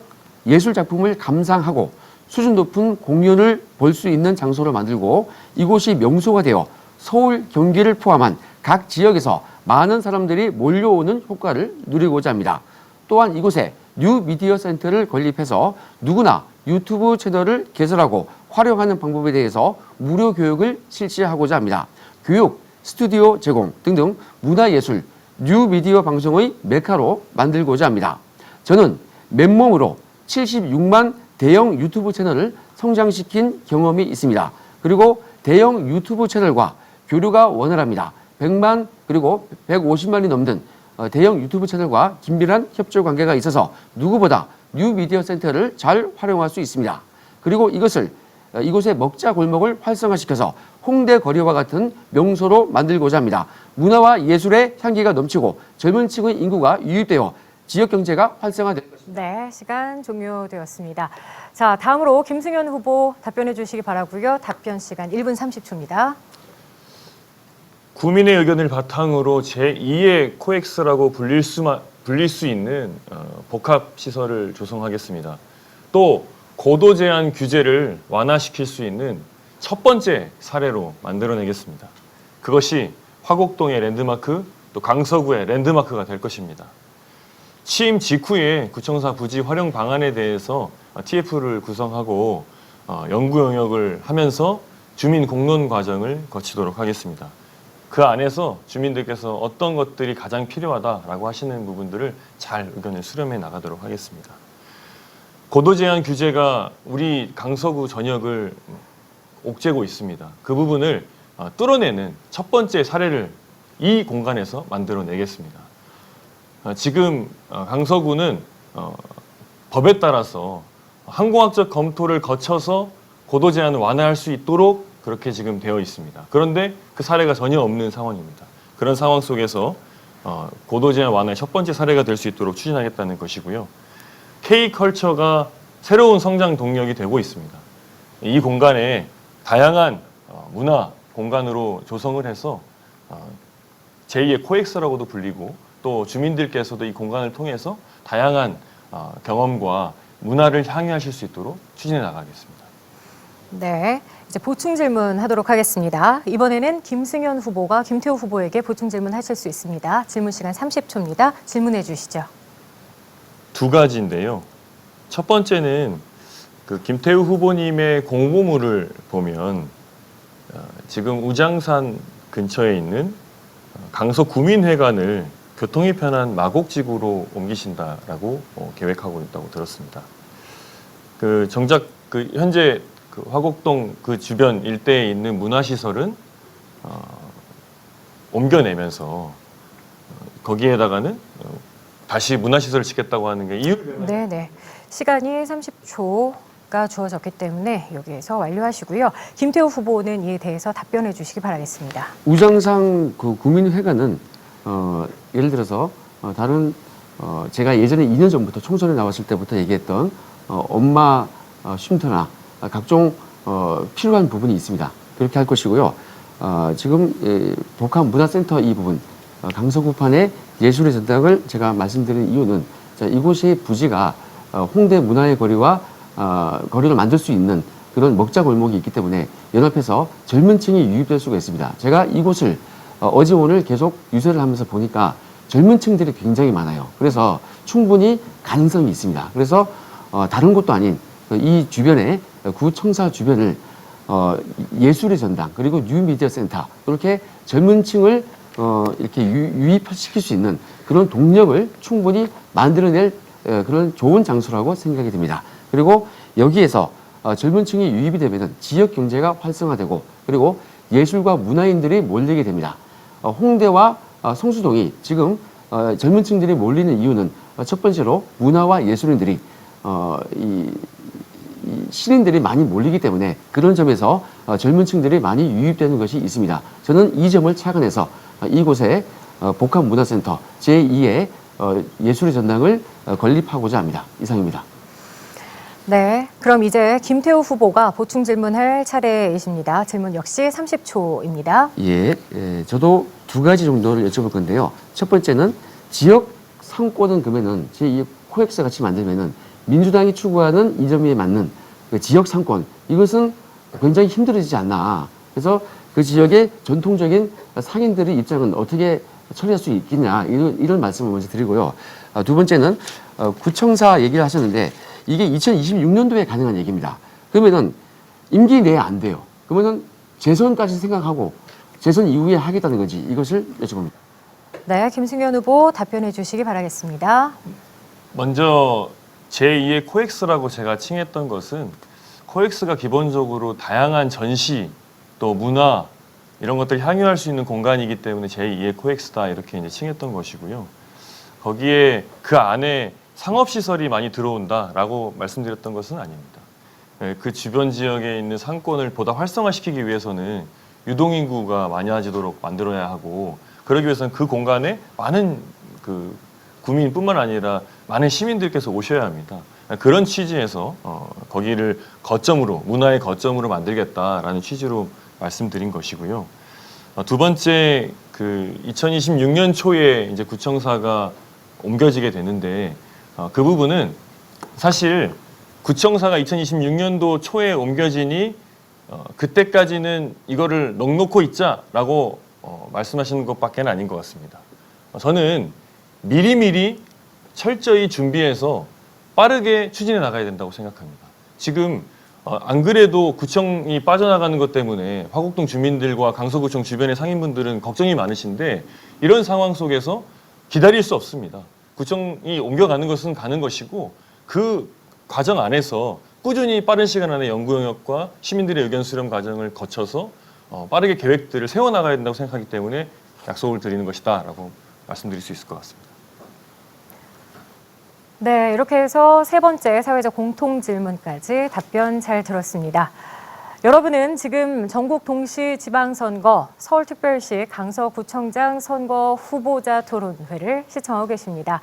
Speaker 3: 예술 작품을 감상하고 수준 높은 공연을 볼 수 있는 장소로 만들고 이곳이 명소가 되어 서울, 경기를 포함한 각 지역에서 많은 사람들이 몰려오는 효과를 누리고자 합니다. 또한 이곳에 뉴 미디어 센터를 건립해서 누구나 유튜브 채널을 개설하고 활용하는 방법에 대해서 무료 교육을 실시하고자 합니다. 교육, 스튜디오 제공 등등 문화예술, 뉴미디어 방송의 메카로 만들고자 합니다. 저는 맨몸으로 76만 대형 유튜브 채널을 성장시킨 경험이 있습니다. 그리고 대형 유튜브 채널과 교류가 원활합니다. 100만 그리고 150만이 넘는 대형 유튜브 채널과 긴밀한 협조 관계가 있어서 누구보다 뉴미디어 센터를 잘 활용할 수 있습니다. 그리고 이곳의 먹자 골목을 활성화시켜서 홍대 거리와 같은 명소로 만들고자 합니다. 문화와 예술의 향기가 넘치고 젊은 층의 인구가 유입되어 지역 경제가 활성화될 것입니다.
Speaker 1: 네, 시간 종료되었습니다. 자, 다음으로 김승현 후보 답변해 주시기 바라고요. 답변 시간 1분 30초입니다.
Speaker 2: 국민의 의견을 바탕으로 제2의 코엑스라고 불릴 수 있는 복합 시설을 조성하겠습니다. 또 고도 제한 규제를 완화시킬 수 있는 첫 번째 사례로 만들어내겠습니다. 그것이 화곡동의 랜드마크, 또 강서구의 랜드마크가 될 것입니다. 취임 직후에 구청사 부지 활용 방안에 대해서 TF를 구성하고 연구 영역을 하면서 주민 공론 과정을 거치도록 하겠습니다. 그 안에서 주민들께서 어떤 것들이 가장 필요하다라고 하시는 부분들을 잘 의견을 수렴해 나가도록 하겠습니다. 고도 제한 규제가 우리 강서구 전역을 옥죄고 있습니다. 그 부분을 뚫어내는 첫 번째 사례를 이 공간에서 만들어내겠습니다. 지금 강서구는 법에 따라서 항공학적 검토를 거쳐서 고도 제한을 완화할 수 있도록 그렇게 지금 되어 있습니다. 그런데 그 사례가 전혀 없는 상황입니다. 그런 상황 속에서 고도 제한 완화의 첫 번째 사례가 될 수 있도록 추진하겠다는 것이고요. K컬처가 새로운 성장 동력이 되고 있습니다. 이 공간에 다양한 문화 공간으로 조성을 해서 제2의 코엑스라고도 불리고 또 주민들께서도 이 공간을 통해서 다양한 경험과 문화를 향유하실 수 있도록 추진해 나가겠습니다.
Speaker 1: 네, 이제 보충 질문 하도록 하겠습니다. 이번에는 김승현 후보가 김태우 후보에게 보충 질문 하실 수 있습니다. 질문 시간 30초입니다. 질문해 주시죠.
Speaker 2: 두 가지인데요. 첫 번째는 그 김태우 후보님의 공보물을 보면 지금 우장산 근처에 있는 강서구민회관을 교통이 편한 마곡지구로 옮기신다라고 계획하고 있다고 들었습니다. 그 정작 그 현재 그 화곡동 그 주변 일대에 있는 문화시설은 옮겨내면서 거기에다가는 다시 문화시설을 짓겠다고 하는 게 이유를
Speaker 1: 네. 시간이 30초가 주어졌기 때문에 여기에서 완료하시고요. 김태우 후보는 이에 대해서 답변해 주시기 바라겠습니다.
Speaker 3: 우장산 그 구민회관은 예를 들어서 다른 제가 예전에 2년 전부터 총선에 나왔을 때부터 얘기했던 엄마 쉼터나 각종 필요한 부분이 있습니다. 그렇게 할 것이고요. 지금 복합 문화센터 이 부분 강서구판의 예술의 전당을 제가 말씀드린 이유는 이곳의 부지가 홍대 문화의 거리와 거리를 만들 수 있는 그런 먹자 골목이 있기 때문에 연합해서 젊은 층이 유입될 수가 있습니다. 제가 이곳을 어제 오늘 계속 유세를 하면서 보니까 젊은 층들이 굉장히 많아요. 그래서 충분히 가능성이 있습니다. 그래서 다른 곳도 아닌 이 주변에 구청사 주변을 예술의 전당 그리고 뉴미디어 센터 그렇게 젊은 층을 이렇게 유입시킬 수 있는 그런 동력을 충분히 만들어낼 그런 좋은 장소라고 생각이 듭니다. 그리고 여기에서 젊은 층이 유입이 되면 지역 경제가 활성화되고 그리고 예술과 문화인들이 몰리게 됩니다. 홍대와 성수동이 지금 젊은 층들이 몰리는 이유는 첫 번째로 문화와 예술인들이 이 신인들이 많이 몰리기 때문에 그런 점에서 젊은 층들이 많이 유입되는 것이 있습니다. 저는 이 점을 착안해서 이곳에 복합문화센터 제2의 예술의 전당을 건립하고자 합니다. 이상입니다.
Speaker 1: 네, 그럼 이제 김태우 후보가 보충 질문할 차례이십니다. 질문 역시 30초입니다.
Speaker 3: 저도 두 가지 정도를 여쭤볼 건데요. 첫 번째는 지역 상권은 그러면은 제2의 코엑스 같이 만들면은 민주당이 추구하는 이점에 맞는 그 지역 상권 이것은 굉장히 힘들어지지 않나. 그래서 그 지역의 전통적인 상인들의 입장은 어떻게 처리할 수 있겠냐 이런 말씀을 먼저 드리고요. 두 번째는 구청사 얘기를 하셨는데 이게 2026년도에 가능한 얘기입니다. 그러면은 임기 내에 안 돼요. 그러면은 재선까지 생각하고 재선 이후에 하겠다는 건지 이것을 여쭤봅니다.
Speaker 1: 네, 김승현 후보 답변해 주시기 바라겠습니다.
Speaker 2: 먼저 제2의 코엑스라고 제가 칭했던 것은 코엑스가 기본적으로 다양한 전시 또 문화 이런 것들을 향유할 수 있는 공간이기 때문에 제2의 코엑스다 이렇게 이제 칭했던 것이고요. 거기에 그 안에 상업시설이 많이 들어온다라고 말씀드렸던 것은 아닙니다. 그 주변 지역에 있는 상권을 보다 활성화시키기 위해서는 유동인구가 많아지도록 만들어야 하고 그러기 위해서는 그 공간에 많은 그 구민뿐만 아니라 많은 시민들께서 오셔야 합니다. 그런 취지에서 거기를 거점으로 문화의 거점으로 만들겠다라는 취지로 말씀드린 것이고요. 두 번째 그 2026년 초에 이제 구청사가 옮겨지게 되는데 그 부분은 사실 구청사가 2026년도 초에 옮겨지니 그때까지는 이거를 넉놓고 있자라고 말씀하시는 것밖에 아닌 것 같습니다. 저는 미리미리 철저히 준비해서 빠르게 추진해 나가야 된다고 생각합니다. 지금 안 그래도 구청이 빠져나가는 것 때문에 화곡동 주민들과 강서구청 주변의 상인분들은 걱정이 많으신데 이런 상황 속에서 기다릴 수 없습니다. 구청이 옮겨가는 것은 가는 것이고 그 과정 안에서 꾸준히 빠른 시간 안에 연구 영역과 시민들의 의견 수렴 과정을 거쳐서 빠르게 계획들을 세워나가야 된다고 생각하기 때문에 약속을 드리는 것이다라고 말씀드릴 수 있을 것 같습니다.
Speaker 1: 네, 이렇게 해서 세 번째 사회적 공통 질문까지 답변 잘 들었습니다. 여러분은 지금 전국 동시 지방선거 서울특별시 강서구청장 선거 후보자 토론회를 시청하고 계십니다.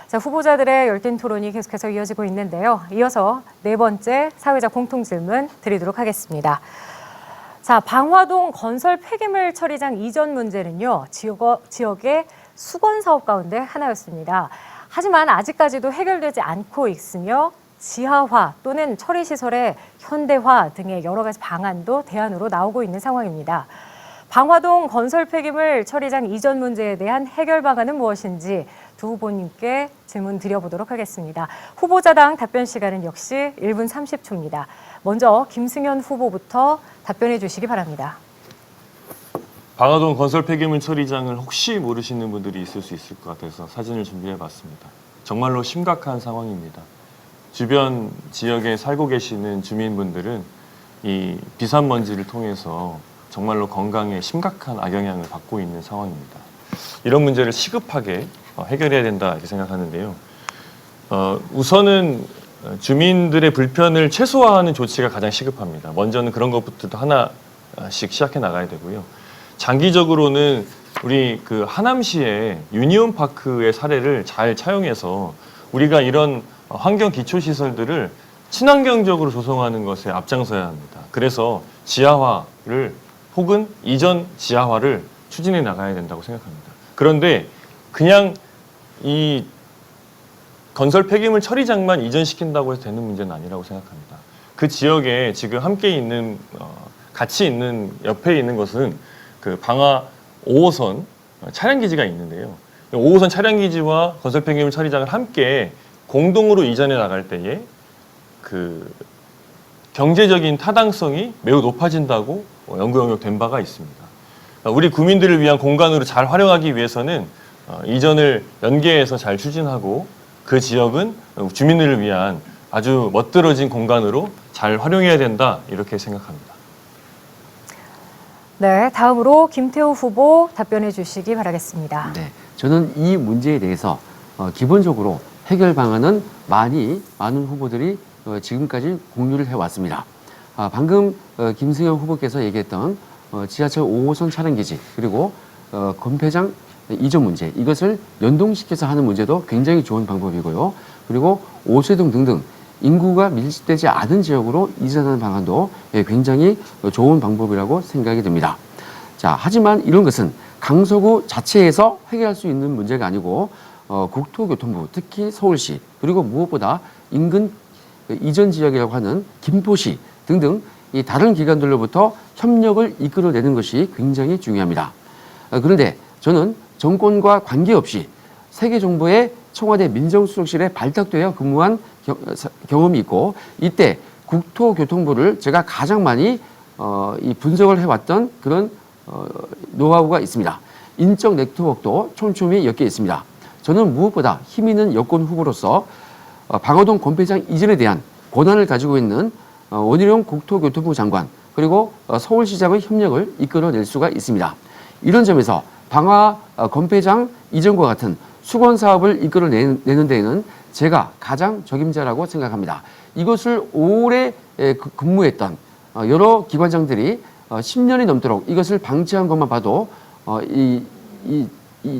Speaker 1: 자, 후보자들의 열띤 토론이 계속해서 이어지고 있는데요. 이어서 네 번째 사회적 공통 질문 드리도록 하겠습니다. 자, 방화동 건설 폐기물 처리장 이전 문제는요, 지역의 수건 사업 가운데 하나였습니다. 하지만 아직까지도 해결되지 않고 있으며 지하화 또는 처리시설의 현대화 등의 여러 가지 방안도 대안으로 나오고 있는 상황입니다. 방화동 건설 폐기물 처리장 이전 문제에 대한 해결 방안은 무엇인지 두 후보님께 질문 드려보도록 하겠습니다. 후보자당 답변 시간은 역시 1분 30초입니다. 먼저 김승현 후보부터 답변해 주시기 바랍니다.
Speaker 2: 방화동 건설 폐기물 처리장을 혹시 모르시는 분들이 있을 수 있을 것 같아서 사진을 준비해 봤습니다. 정말로 심각한 상황입니다. 주변 지역에 살고 계시는 주민분들은 이 비산먼지를 통해서 정말로 건강에 심각한 악영향을 받고 있는 상황입니다. 이런 문제를 시급하게 해결해야 된다 이렇게 생각하는데요. 우선은 주민들의 불편을 최소화하는 조치가 가장 시급합니다. 먼저는 그런 것부터 하나씩 시작해 나가야 되고요. 장기적으로는 우리 그 하남시의 유니온 파크의 사례를 잘 차용해서 우리가 이런 환경 기초 시설들을 친환경적으로 조성하는 것에 앞장서야 합니다. 그래서 지하화를 혹은 이전 지하화를 추진해 나가야 된다고 생각합니다. 그런데 그냥 이 건설 폐기물 처리장만 이전시킨다고 해서 되는 문제는 아니라고 생각합니다. 그 지역에 지금 함께 있는 같이 있는 옆에 있는 것은 그 방화 5호선 차량기지가 있는데요. 5호선 차량기지와 건설 폐기물 처리장을 함께 공동으로 이전해 나갈 때에 그 경제적인 타당성이 매우 높아진다고 연구 영역된 바가 있습니다. 우리 구민들을 위한 공간으로 잘 활용하기 위해서는 이전을 연계해서 잘 추진하고 그 지역은 주민들을 위한 아주 멋들어진 공간으로 잘 활용해야 된다 이렇게 생각합니다.
Speaker 1: 네, 다음으로 김태우 후보 답변해 주시기 바라겠습니다.
Speaker 3: 네, 저는 이 문제에 대해서 기본적으로 해결 방안은 많은 후보들이 지금까지 공유를 해왔습니다. 방금 김승현 후보께서 얘기했던 지하철 5호선 차량기지 그리고 건폐장 이전 문제 이것을 연동시켜서 하는 문제도 굉장히 좋은 방법이고요. 그리고 오세동 등등 인구가 밀집되지 않은 지역으로 이전하는 방안도 굉장히 좋은 방법이라고 생각이 듭니다. 자, 하지만 이런 것은 강서구 자체에서 해결할 수 있는 문제가 아니고 국토교통부, 특히 서울시 그리고 무엇보다 인근 이전 지역이라고 하는 김포시 등등 이 다른 기관들로부터 협력을 이끌어내는 것이 굉장히 중요합니다. 그런데 저는 정권과 관계없이 세계정부의 청와대 민정수석실에 발탁되어 근무한 경험이 있고 이때 국토교통부를 제가 가장 많이 이 분석을 해왔던 그런 노하우가 있습니다. 인적 네트워크도 촘촘히 엮여 있습니다. 저는 무엇보다 힘 있는 여권 후보로서 방화동 권폐장 이전에 대한 권한을 가지고 있는 원희룡 국토교통부 장관 그리고 서울시장의 협력을 이끌어낼 수가 있습니다. 이런 점에서 방화 권폐장 이전과 같은 수건 사업을 이끌어내는 데에는 제가 가장 적임자라고 생각합니다. 이것을 오래 근무했던 여러 기관장들이 10년이 넘도록 이것을 방치한 것만 봐도 이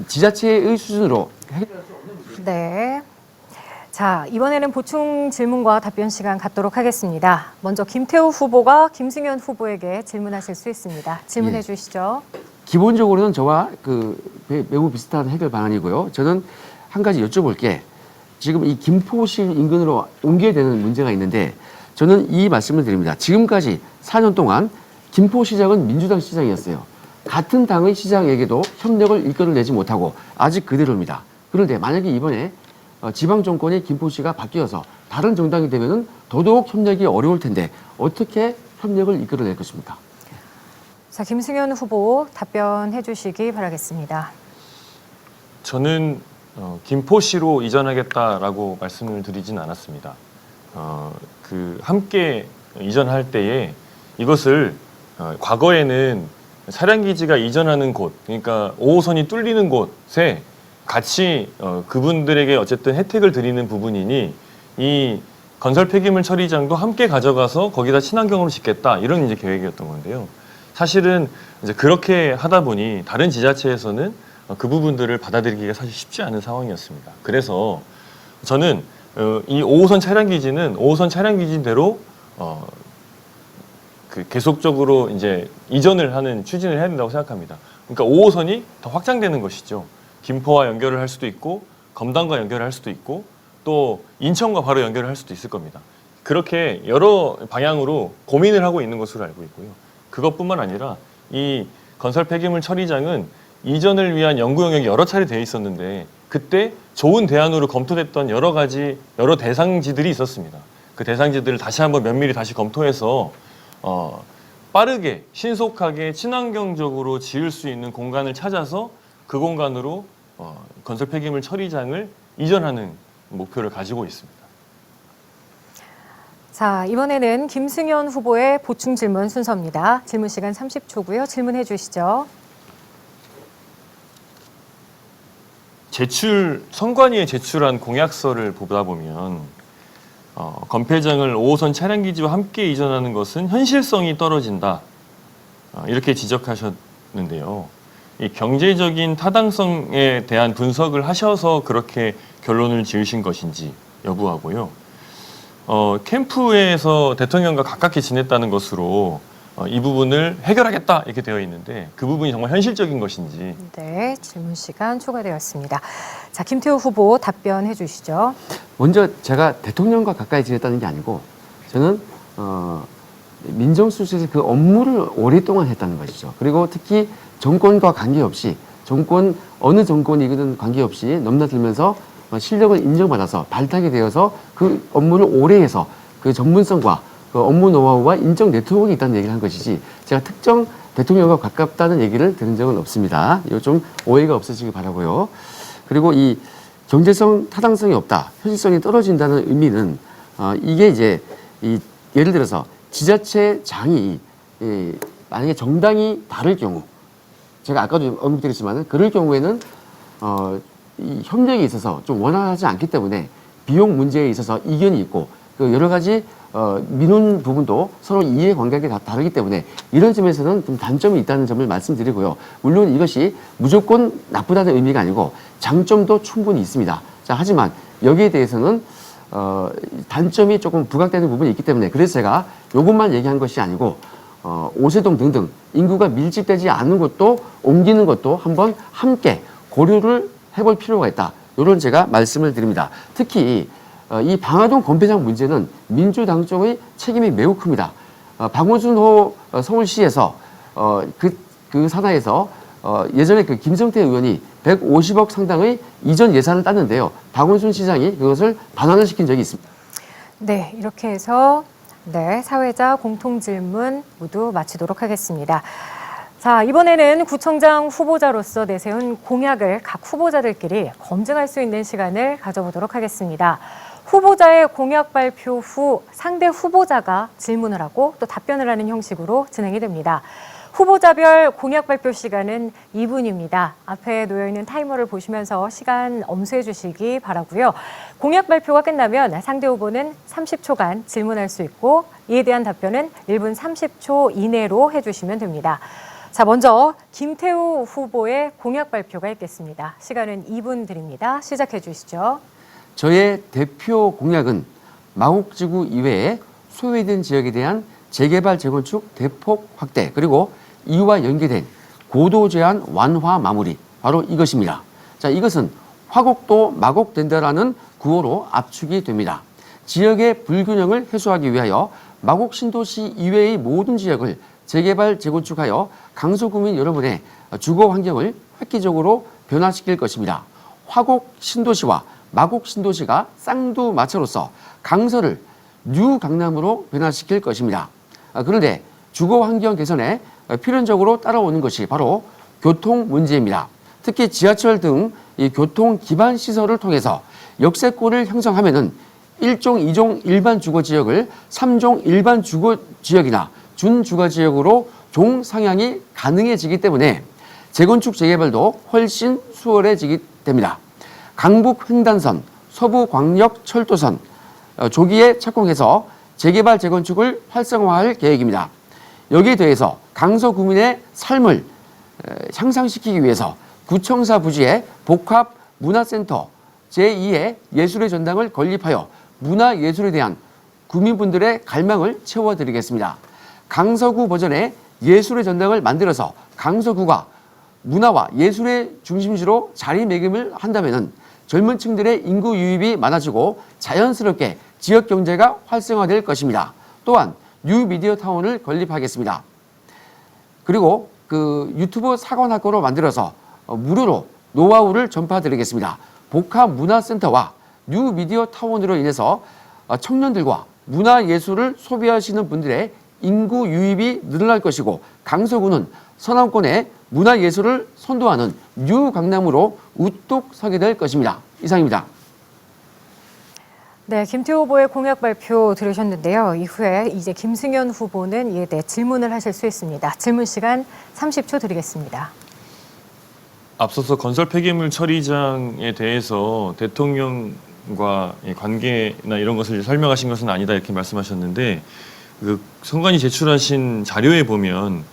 Speaker 3: 지자체의 수준으로 해결할 수 없는 문제.
Speaker 1: 네. 자, 이번에는 보충 질문과 답변 시간 갖도록 하겠습니다. 먼저 김태우 후보가 김승현 후보에게 질문하실 수 있습니다. 질문해
Speaker 3: 예.
Speaker 1: 주시죠.
Speaker 3: 기본적으로는 저와 매우 비슷한 해결 방안이고요. 저는 한 가지 여쭤볼 게 지금 이 김포시 인근으로 옮겨야 되는 문제가 있는데 저는 이 말씀을 드립니다. 지금까지 4년 동안 김포시장은 민주당 시장이었어요. 같은 당의 시장에게도 협력을 이끌어내지 못하고 아직 그대로입니다. 그런데 만약에 이번에 지방 정권이 김포시가 바뀌어서 다른 정당이 되면은 더더욱 협력이 어려울 텐데 어떻게 협력을 이끌어낼 것입니까?
Speaker 1: 자, 김승현 후보 답변해 주시기 바라겠습니다.
Speaker 2: 저는 김포시로 이전하겠다라고 말씀을 드리진 않았습니다. 함께 이전할 때에 이것을 과거에는 차량기지가 이전하는 곳, 그러니까 5호선이 뚫리는 곳에 같이 그분들에게 어쨌든 혜택을 드리는 부분이니 이 건설 폐기물 처리장도 함께 가져가서 거기다 친환경으로 짓겠다 이런 이제 계획이었던 건데요. 사실은 이제 그렇게 하다 보니 다른 지자체에서는 그 부분들을 받아들이기가 사실 쉽지 않은 상황이었습니다. 그래서 저는 이 5호선 차량 기지는 5호선 차량 기지대로 계속적으로 이제 이전을 하는 추진을 해야 된다고 생각합니다. 그러니까 5호선이 더 확장되는 것이죠. 김포와 연결을 할 수도 있고 검단과 연결을 할 수도 있고 또 인천과 바로 연결을 할 수도 있을 겁니다. 그렇게 여러 방향으로 고민을 하고 있는 것으로 알고 있고요. 그것뿐만 아니라 이 건설 폐기물 처리장은 이전을 위한 연구 영역이 여러 차례 되어 있었는데 그때 좋은 대안으로 검토됐던 여러 대상지들이 있었습니다. 그 대상지들을 다시 한번 면밀히 다시 검토해서 빠르게 신속하게 친환경적으로 지을 수 있는 공간을 찾아서 그 공간으로 건설 폐기물 처리장을 이전하는 목표를 가지고 있습니다.
Speaker 1: 자, 이번에는 김승현 후보의 보충 질문 순서입니다. 질문 시간 30초고요. 질문해 주시죠.
Speaker 2: 선관위에 제출한 공약서를 보다 보면 건폐장을 5호선 차량기지와 함께 이전하는 것은 현실성이 떨어진다. 이렇게 지적하셨는데요. 이 경제적인 타당성에 대한 분석을 하셔서 그렇게 결론을 지으신 것인지 여부하고요. 캠프에서 대통령과 가깝게 지냈다는 것으로 이 부분을 해결하겠다 이렇게 되어 있는데 그 부분이 정말 현실적인 것인지.
Speaker 1: 네, 질문 시간 초과되었습니다. 자, 김태우 후보 답변해 주시죠.
Speaker 3: 먼저 제가 대통령과 가까이 지냈다는 게 아니고 저는 민정수석에서 그 업무를 오랫동안 했다는 것이죠. 그리고 특히 정권과 관계없이 어느 정권이든 관계없이 넘나들면서 실력을 인정받아서 발탁이 되어서 그 업무를 오래 해서 그 전문성과 그 업무 노하우와 인적 네트워크가 있다는 얘기를 한 것이지 제가 특정 대통령과 가깝다는 얘기를 들은 적은 없습니다. 이거 좀 오해가 없으시기 바라고요. 그리고 이 경제성 타당성이 없다, 현실성이 떨어진다는 의미는 이게 이제 예를 들어서 지자체장이 만약에 정당이 다를 경우 제가 아까도 언급드렸지만 그럴 경우에는 이 협력에 있어서 좀 원활하지 않기 때문에 비용 문제에 있어서 이견이 있고 그 여러 가지 미룬 부분도 서로 이해관계가 다 다르기 때문에 이런 점에서는 좀 단점이 있다는 점을 말씀드리고요. 물론 이것이 무조건 나쁘다는 의미가 아니고 장점도 충분히 있습니다. 자, 하지만 여기에 대해서는 단점이 조금 부각되는 부분이 있기 때문에 그래서 제가 이것만 얘기한 것이 아니고 오세동 등등 인구가 밀집되지 않은 곳도 옮기는 것도 한번 함께 고려를 해볼 필요가 있다. 이런 제가 말씀을 드립니다. 특히 이 방화동 건폐장 문제는 민주당 쪽의 책임이 매우 큽니다. 박원순호 서울시에서 그 산하에서 예전에 그 김성태 의원이 150억 상당의 이전 예산을 땄는데요. 박원순 시장이 그것을 반환을 시킨 적이 있습니다.
Speaker 1: 네, 이렇게 해서 사회자 공통 질문 모두 마치도록 하겠습니다. 자, 이번에는 구청장 후보자로서 내세운 공약을 각 후보자들끼리 검증할 수 있는 시간을 가져보도록 하겠습니다. 후보자의 공약 발표 후 상대 후보자가 질문을 하고 또 답변을 하는 형식으로 진행이 됩니다. 후보자별 공약 발표 시간은 2분입니다. 앞에 놓여있는 타이머를 보시면서 시간 엄수해 주시기 바라고요. 공약 발표가 끝나면 상대 후보는 30초간 질문할 수 있고 이에 대한 답변은 1분 30초 이내로 해주시면 됩니다. 자, 먼저 김태우 후보의 공약 발표가 있겠습니다. 시간은 2분 드립니다. 시작해 주시죠.
Speaker 3: 저의 대표 공약은 마곡지구 이외에 소외된 지역에 대한 재개발 재건축 대폭 확대, 그리고 이와 연계된 고도 제한 완화 마무리, 바로 이것입니다. 자, 이것은 화곡도 마곡된다라는 구호로 압축이 됩니다. 지역의 불균형을 해소하기 위하여 마곡 신도시 이외의 모든 지역을 재개발 재건축하여 강서구민 여러분의 주거 환경을 획기적으로 변화시킬 것입니다. 화곡 신도시와 마곡 신도시가 쌍두마차로서 강서를 뉴 강남으로 변화시킬 것입니다. 그런데 주거 환경 개선에 필연적으로 따라오는 것이 바로 교통 문제입니다. 특히 지하철 등 이 교통 기반 시설을 통해서 역세권을 형성하면은 1종, 2종 일반 주거 지역을 3종 일반 주거 지역이나 준주거 지역으로 종 상향이 가능해지기 때문에 재건축 재개발도 훨씬 수월해지게 됩니다. 강북 횡단선, 서부 광역 철도선 조기에 착공해서 재개발 재건축을 활성화할 계획입니다. 여기에 더해서 강서 구민의 삶을 향상시키기 위해서 구청사 부지에 복합 문화센터 제2의 예술의 전당을 건립하여 문화예술에 대한 구민분들의 갈망을 채워드리겠습니다. 강서구 버전의 예술의 전당을 만들어서 강서구가 문화와 예술의 중심지로 자리매김을 한다면 젊은 층들의 인구 유입이 많아지고 자연스럽게 지역 경제가 활성화될 것입니다. 또한 뉴미디어 타운을 건립하겠습니다. 그리고 그 유튜브 사관학교로 만들어서 무료로 노하우를 전파드리겠습니다. 복합문화센터와 뉴미디어 타운으로 인해서 청년들과 문화예술을 소비하시는 분들의 인구 유입이 늘어날 것이고 강서구는 서남권의 문화예술을 선도하는 뉴 강남으로 우뚝 서게 될 것입니다. 이상입니다.
Speaker 1: 네, 김태우 후보의 공약 발표 들으셨는데요. 이후에 이제 김승현 후보는 이에 대해 질문을 하실 수 있습니다. 질문 시간 30초 드리겠습니다.
Speaker 2: 앞서서 건설 폐기물 처리장에 대해서 대통령과 관계나 이런 것을 설명하신 것은 아니다 이렇게 말씀하셨는데 그 선관위 제출하신 자료에 보면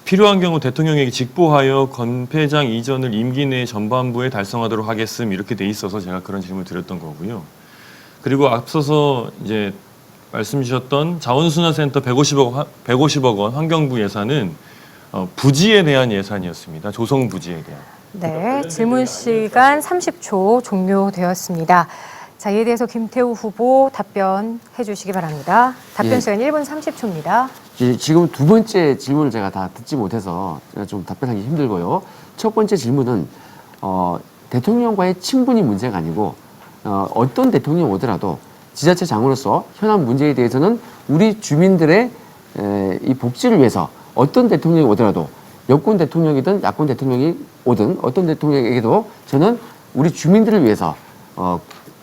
Speaker 2: 필요한 경우 대통령에게 직보하여 건폐장 이전을 임기 내 전반부에 달성하도록 하겠음 이렇게 돼 있어서 제가 그런 질문을 드렸던 거고요. 그리고 앞서서 이제 말씀 주셨던 자원순환센터 150억 원 환경부 예산은 부지에 대한 예산이었습니다. 조성 부지에 대한.
Speaker 1: 네, 질문 시간 30초 종료되었습니다. 자, 이에 대해서 김태우 후보 답변해 주시기 바랍니다. 답변 시간 1분 30초입니다.
Speaker 3: 지금 두 번째 질문을 제가 다 듣지 못해서 제가 좀 답변하기 힘들고요. 첫 번째 질문은 대통령과의 친분이 문제가 아니고 어떤 대통령이 오더라도 지자체 장으로서 현안 문제에 대해서는 우리 주민들의 이 복지를 위해서 어떤 대통령이 오더라도 여권 대통령이든 야권 대통령이 오든 어떤 대통령에게도 저는 우리 주민들을 위해서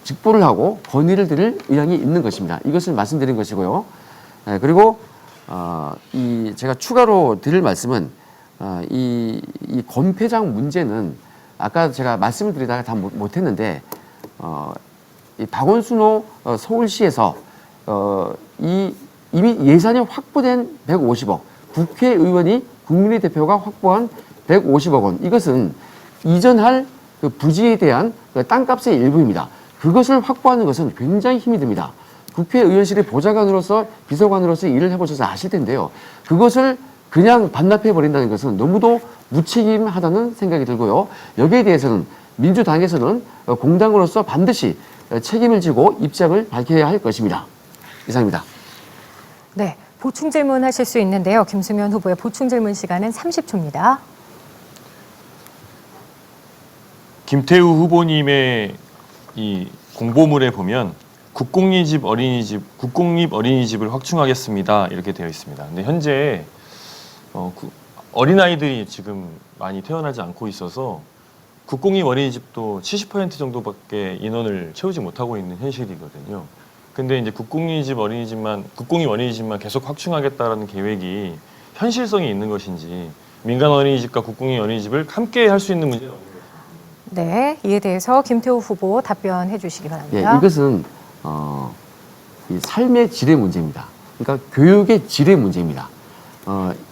Speaker 3: 직보를 하고 건의를 드릴 의향이 있는 것입니다. 이것을 말씀드린 것이고요. 그리고 제가 추가로 드릴 말씀은 이 건폐장 문제는 아까 제가 말씀을 드리다가 다 못했는데 이 박원순호 서울시에서 이미 예산이 확보된 150억, 국회의원이 국민의 대표가 확보한 150억 원, 이것은 이전할 그 부지에 대한 그 땅값의 일부입니다. 그것을 확보하는 것은 굉장히 힘이 듭니다. 국회의원실의 보좌관으로서 비서관으로서 일을 해보셔서 아실 텐데요. 그것을 그냥 반납해버린다는 것은 너무도 무책임하다는 생각이 들고요. 여기에 대해서는 민주당에서는 공당으로서 반드시 책임을 지고 입장을 밝혀야 할 것입니다. 이상입니다.
Speaker 1: 네, 보충 질문 하실 수 있는데요. 김승현 후보의 보충 질문 시간은 30초입니다.
Speaker 2: 김태우 후보님의 이 공보물에 보면 국공립 어린이집을 확충하겠습니다 이렇게 되어 있습니다. 근데 현재 어린아이들이 지금 많이 태어나지 않고 있어서 국공립 어린이집도 70% 정도밖에 인원을 채우지 못하고 있는 현실이거든요. 근데 이제 국공립 어린이집만 계속 확충하겠다라는 계획이 현실성이 있는 것인지 민간 어린이집과 국공립 어린이집을 함께 할 수 있는 문제는 없는 것입니다.
Speaker 1: 네, 이에 대해서 김태우 후보 답변해 주시기
Speaker 3: 예,
Speaker 1: 바랍니다.
Speaker 3: 이것은 이 삶의 질의 문제입니다. 그러니까 교육의 질의 문제입니다.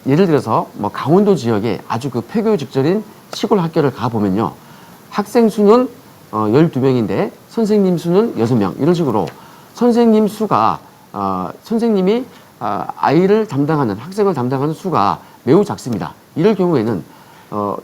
Speaker 3: 예를 들어서 뭐 강원도 지역에 아주 그 폐교 직전인 시골 학교를 가보면요. 학생 수는 12명인데 선생님 수는 6명 이런 식으로 선생님 수가 선생님이 아이를 담당하는 학생을 담당하는 수가 매우 작습니다. 이럴 경우에는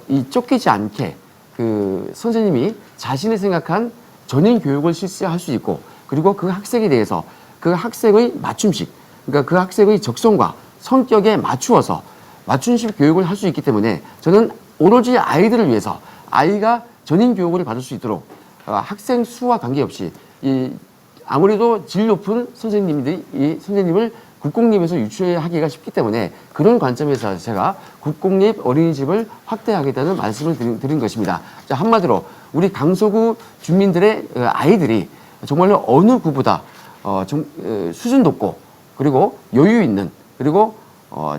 Speaker 3: 이 쫓기지 않게 그 선생님이 자신이 생각한 전인 교육을 실시할 수 있고 그리고 그 학생에 대해서 그 학생의 맞춤식 그러니까 그 학생의 적성과 성격에 맞추어서 맞춤식 교육을 할 수 있기 때문에 저는 오로지 아이들을 위해서 아이가 전인 교육을 받을 수 있도록 학생 수와 관계없이 아무래도 질 높은 선생님들이 이 선생님을 국공립에서 유치하기가 쉽기 때문에 그런 관점에서 제가 국공립 어린이집을 확대하겠다는 말씀을 드린 것입니다. 자, 한마디로 우리 강서구 주민들의 아이들이 정말로 어느 구보다 수준 높고 그리고 여유 있는 그리고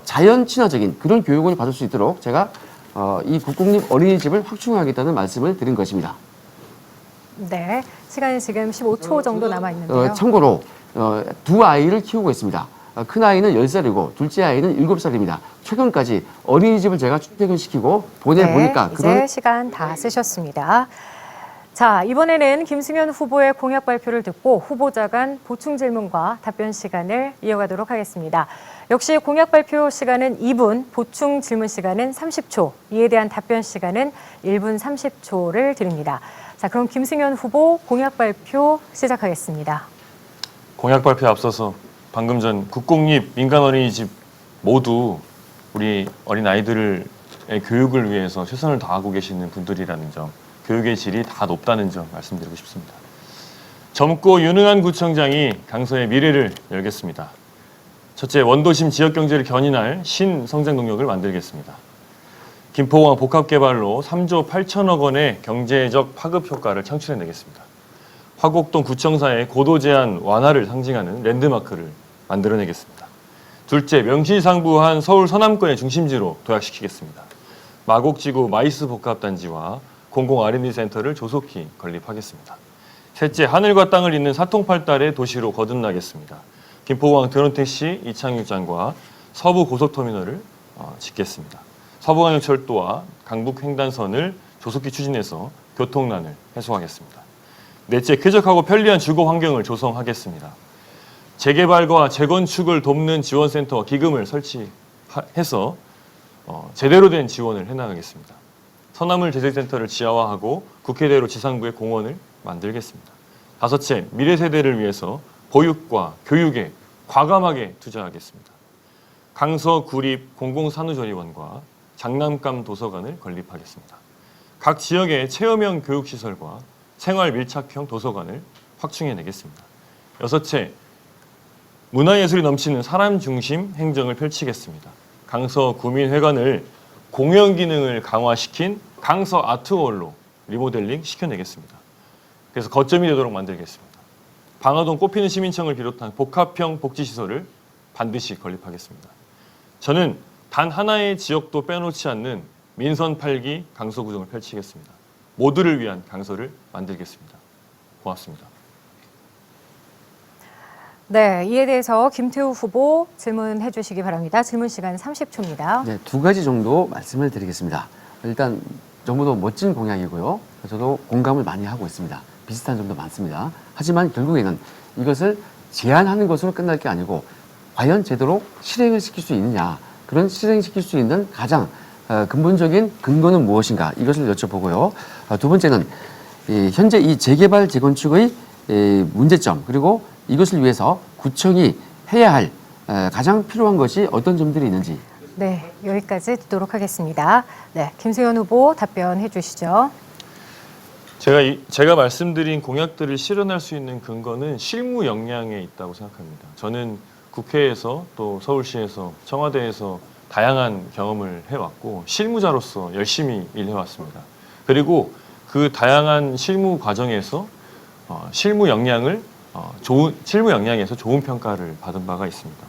Speaker 3: 자연 친화적인 그런 교육을 받을 수 있도록 제가 이 국공립 어린이집을 확충하겠다는 말씀을 드린 것입니다.
Speaker 1: 네, 시간이 지금 15초 정도 남아 있는데요.
Speaker 3: 참고로 두 아이를 키우고 있습니다. 큰 아이는 10살이고 둘째 아이는 7살입니다. 최근까지 어린이집을 제가 출퇴근시키고 보내보니까
Speaker 1: 네, 이제 시간 다 쓰셨습니다. 자, 이번에는 김승현 후보의 공약 발표를 듣고 후보자 간 보충 질문과 답변 시간을 이어가도록 하겠습니다. 역시 공약 발표 시간은 2분, 보충 질문 시간은 30초, 이에 대한 답변 시간은 1분 30초를 드립니다. 자, 그럼 김승현 후보 공약 발표 시작하겠습니다.
Speaker 2: 공약 발표에 앞서서 방금 전 국공립 민간 어린이집 모두 우리 어린 아이들의 교육을 위해서 최선을 다하고 계시는 분들이라는 점, 교육의 질이 다 높다는 점 말씀드리고 싶습니다. 젊고 유능한 구청장이 강서의 미래를 열겠습니다. 첫째, 원도심 지역 경제를 견인할 신성장 동력을 만들겠습니다. 김포공항 복합개발로 3조 8천억 원의 경제적 파급 효과를 창출해내겠습니다. 화곡동 구청사의 고도 제한 완화를 상징하는 랜드마크를 만들어내겠습니다. 둘째, 명실상부한 서울 서남권의 중심지로 도약시키겠습니다. 마곡지구 마이스 복합단지와 공공 R&D 센터를 조속히 건립하겠습니다. 셋째, 하늘과 땅을 잇는 사통팔달의 도시로 거듭나겠습니다. 김포공항 드론택시 이착륙장과 서부 고속터미널을 짓겠습니다. 서부광역철도와 강북횡단선을 조속히 추진해서 교통난을 해소하겠습니다. 넷째, 쾌적하고 편리한 주거 환경을 조성하겠습니다. 재개발과 재건축을 돕는 지원센터와 기금을 설치해서 제대로 된 지원을 해나가겠습니다. 서남을 재생센터를 지하화하고 국회대로 지상부에 공원을 만들겠습니다. 다섯째, 미래 세대를 위해서 보육과 교육에 과감하게 투자하겠습니다. 강서 구립 공공산후조리원과 장난감 도서관을 건립하겠습니다. 각 지역의 체험형 교육시설과 생활 밀착형 도서관을 확충해내겠습니다. 여섯째, 문화예술이 넘치는 사람 중심 행정을 펼치겠습니다. 강서 구민회관을 공연 기능을 강화시킨 강서 아트홀로 리모델링 시켜내겠습니다. 그래서 거점이 되도록 만들겠습니다. 방화동 꽃피는 시민청을 비롯한 복합형 복지시설을 반드시 건립하겠습니다. 저는 단 하나의 지역도 빼놓지 않는 민선 8기 강서구정을 펼치겠습니다. 모두를 위한 강서를 만들겠습니다. 고맙습니다.
Speaker 1: 네, 이에 대해서 김태우 후보 질문해 주시기 바랍니다. 질문 시간 30초입니다.
Speaker 3: 네, 두 가지 정도 말씀을 드리겠습니다. 일단 너무도 멋진 공약이고요. 저도 공감을 많이 하고 있습니다. 비슷한 점도 많습니다. 하지만 결국에는 이것을 제안하는 것으로 끝날 게 아니고 과연 제대로 실행을 시킬 수 있느냐, 그런 실행시킬 수 있는 가장 근본적인 근거는 무엇인가, 이것을 여쭤보고요. 두 번째는 현재 이 재개발 재건축의 문제점, 그리고 이것을 위해서 구청이 해야 할 가장 필요한 것이 어떤 점들이 있는지.
Speaker 1: 네, 여기까지 듣도록 하겠습니다. 네, 김승현 후보 답변해 주시죠.
Speaker 2: 제가 말씀드린 공약들을 실현할 수 있는 근거는 실무 역량에 있다고 생각합니다. 저는 국회에서 또 서울시에서 청와대에서 다양한 경험을 해왔고 실무자로서 열심히 일해왔습니다. 그리고 그 다양한 실무 과정에서 실무 역량에서 좋은 평가를 받은 바가 있습니다.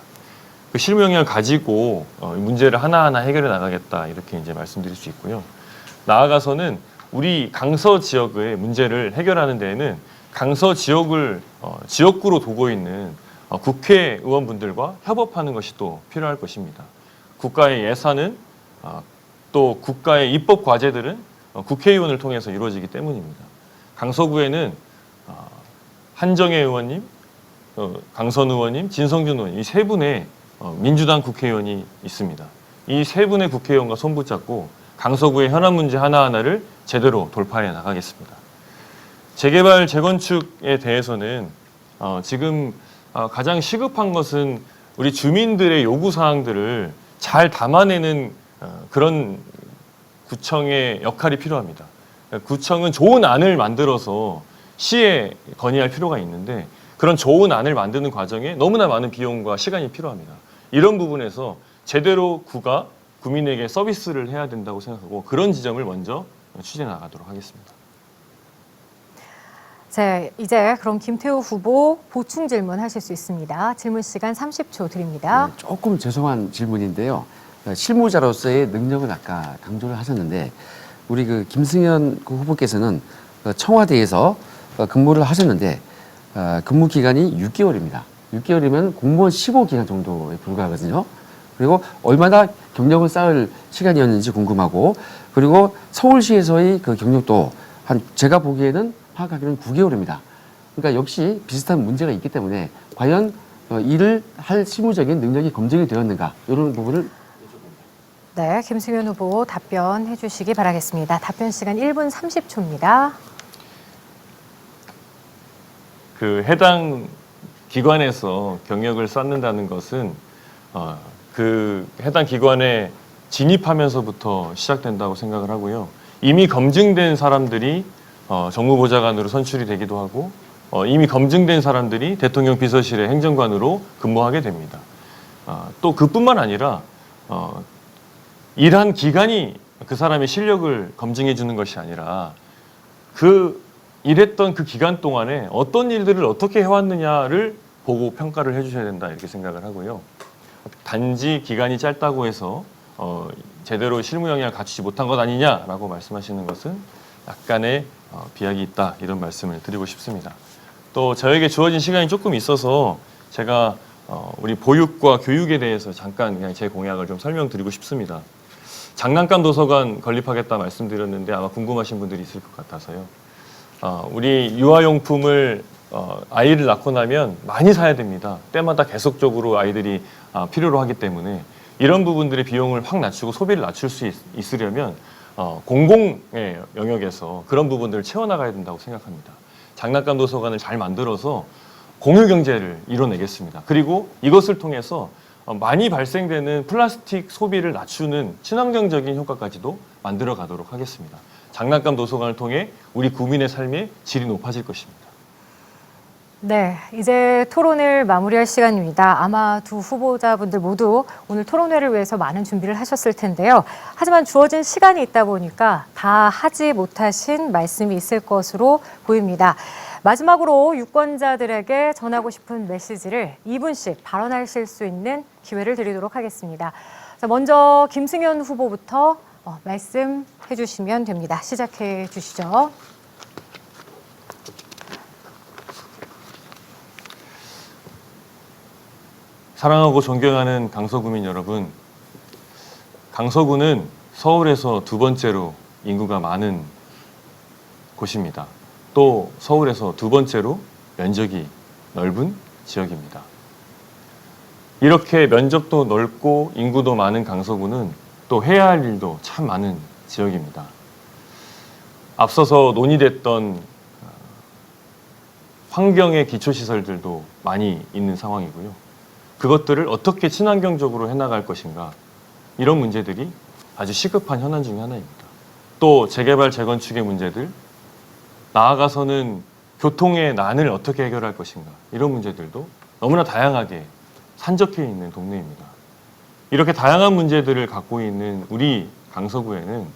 Speaker 2: 그 실무 역량을 가지고 문제를 하나하나 해결해 나가겠다 이렇게 이제 말씀드릴 수 있고요. 나아가서는 우리 강서 지역의 문제를 해결하는 데에는 강서 지역을 지역구로 두고 있는 국회의원분들과 협업하는 것이 또 필요할 것입니다. 국가의 예산은 또 국가의 입법 과제들은 국회의원을 통해서 이루어지기 때문입니다. 강서구에는 한정혜 의원님, 강선 의원님, 진성준 의원 이 세 분의 민주당 국회의원이 있습니다. 이 세 분의 국회의원과 손붙잡고 강서구의 현안 문제 하나하나를 제대로 돌파해 나가겠습니다. 재개발, 재건축에 대해서는 지금 가장 시급한 것은 우리 주민들의 요구사항들을 잘 담아내는 그런 구청의 역할이 필요합니다. 구청은 좋은 안을 만들어서 시에 건의할 필요가 있는데 그런 좋은 안을 만드는 과정에 너무나 많은 비용과 시간이 필요합니다. 이런 부분에서 제대로 구가 구민에게 서비스를 해야 된다고 생각하고 그런 지점을 먼저 추진해 나가도록 하겠습니다.
Speaker 1: 네, 이제 그럼 김태우 후보 보충 질문 하실 수 있습니다. 질문 시간 30초 드립니다.
Speaker 3: 네, 조금 죄송한 질문인데요. 실무자로서의 능력은 아까 강조를 하셨는데 우리 그 김승현 후보께서는 청와대에서 근무를 하셨는데 근무 기간이 6개월입니다. 6개월이면 공무원 15기간 정도에 불과하거든요. 그리고 얼마나 경력을 쌓을 시간이었는지 궁금하고 그리고 서울시에서의 그 경력도 제가 보기에는 파악하기로는 9개월입니다. 그러니까 역시 비슷한 문제가 있기 때문에 과연 일을 할 실무적인 능력이 검증이 되었는가 이런 부분을
Speaker 1: 네, 김승현 후보 답변해 주시기 바라겠습니다. 답변 시간 1분 30초입니다.
Speaker 2: 그 해당 기관에서 경력을 쌓는다는 것은 그 해당 기관에 진입하면서부터 시작된다고 생각을 하고요. 이미 검증된 사람들이 정무보좌관으로 선출이 되기도 하고 이미 검증된 사람들이 대통령 비서실의 행정관으로 근무하게 됩니다. 또 그뿐만 아니라 일한 기간이 그 사람의 실력을 검증해 주는 것이 아니라 그 일했던 그 기간 동안에 어떤 일들을 어떻게 해왔느냐를 보고 평가를 해주셔야 된다 이렇게 생각을 하고요. 단지 기간이 짧다고 해서 제대로 실무 역량을 갖추지 못한 것 아니냐라고 말씀하시는 것은 약간의 비약이 있다 이런 말씀을 드리고 싶습니다. 또 저에게 주어진 시간이 조금 있어서 제가 우리 보육과 교육에 대해서 잠깐 그냥 제 공약을 좀 설명드리고 싶습니다. 장난감 도서관 건립하겠다 말씀드렸는데 아마 궁금하신 분들이 있을 것 같아서요. 우리 유아용품을 아이를 낳고 나면 많이 사야 됩니다. 때마다 계속적으로 아이들이 필요로 하기 때문에 이런 부분들의 비용을 확 낮추고 소비를 낮출 수 있으려면 공공의 영역에서 그런 부분들을 채워나가야 된다고 생각합니다. 장난감 도서관을 잘 만들어서 공유 경제를 이뤄내겠습니다. 그리고 이것을 통해서 많이 발생되는 플라스틱 소비를 낮추는 친환경적인 효과까지도 만들어 가도록 하겠습니다. 장난감 도서관을 통해 우리 국민의 삶의 질이 높아질 것입니다.
Speaker 1: 네, 이제 토론을 마무리할 시간입니다. 아마 두 후보자분들 모두 오늘 토론회를 위해서 많은 준비를 하셨을 텐데요. 하지만 주어진 시간이 있다 보니까 다 하지 못하신 말씀이 있을 것으로 보입니다. 마지막으로 유권자들에게 전하고 싶은 메시지를 2분씩 발언하실 수 있는 기회를 드리도록 하겠습니다. 자, 먼저 김승현 후보부터 말씀해 주시면 됩니다. 시작해 주시죠.
Speaker 2: 사랑하고 존경하는 강서구민 여러분, 강서구는 서울에서 두 번째로 인구가 많은 곳입니다. 또 서울에서 두 번째로 면적이 넓은 지역입니다. 이렇게 면적도 넓고 인구도 많은 강서구는 또 해야 할 일도 참 많은 지역입니다. 앞서서 논의됐던 환경의 기초시설들도 많이 있는 상황이고요. 그것들을 어떻게 친환경적으로 해나갈 것인가, 이런 문제들이 아주 시급한 현안 중에 하나입니다. 또 재개발, 재건축의 문제들, 나아가서는 교통의 난을 어떻게 해결할 것인가, 이런 문제들도 너무나 다양하게 산적해 있는 동네입니다. 이렇게 다양한 문제들을 갖고 있는 우리 강서구에는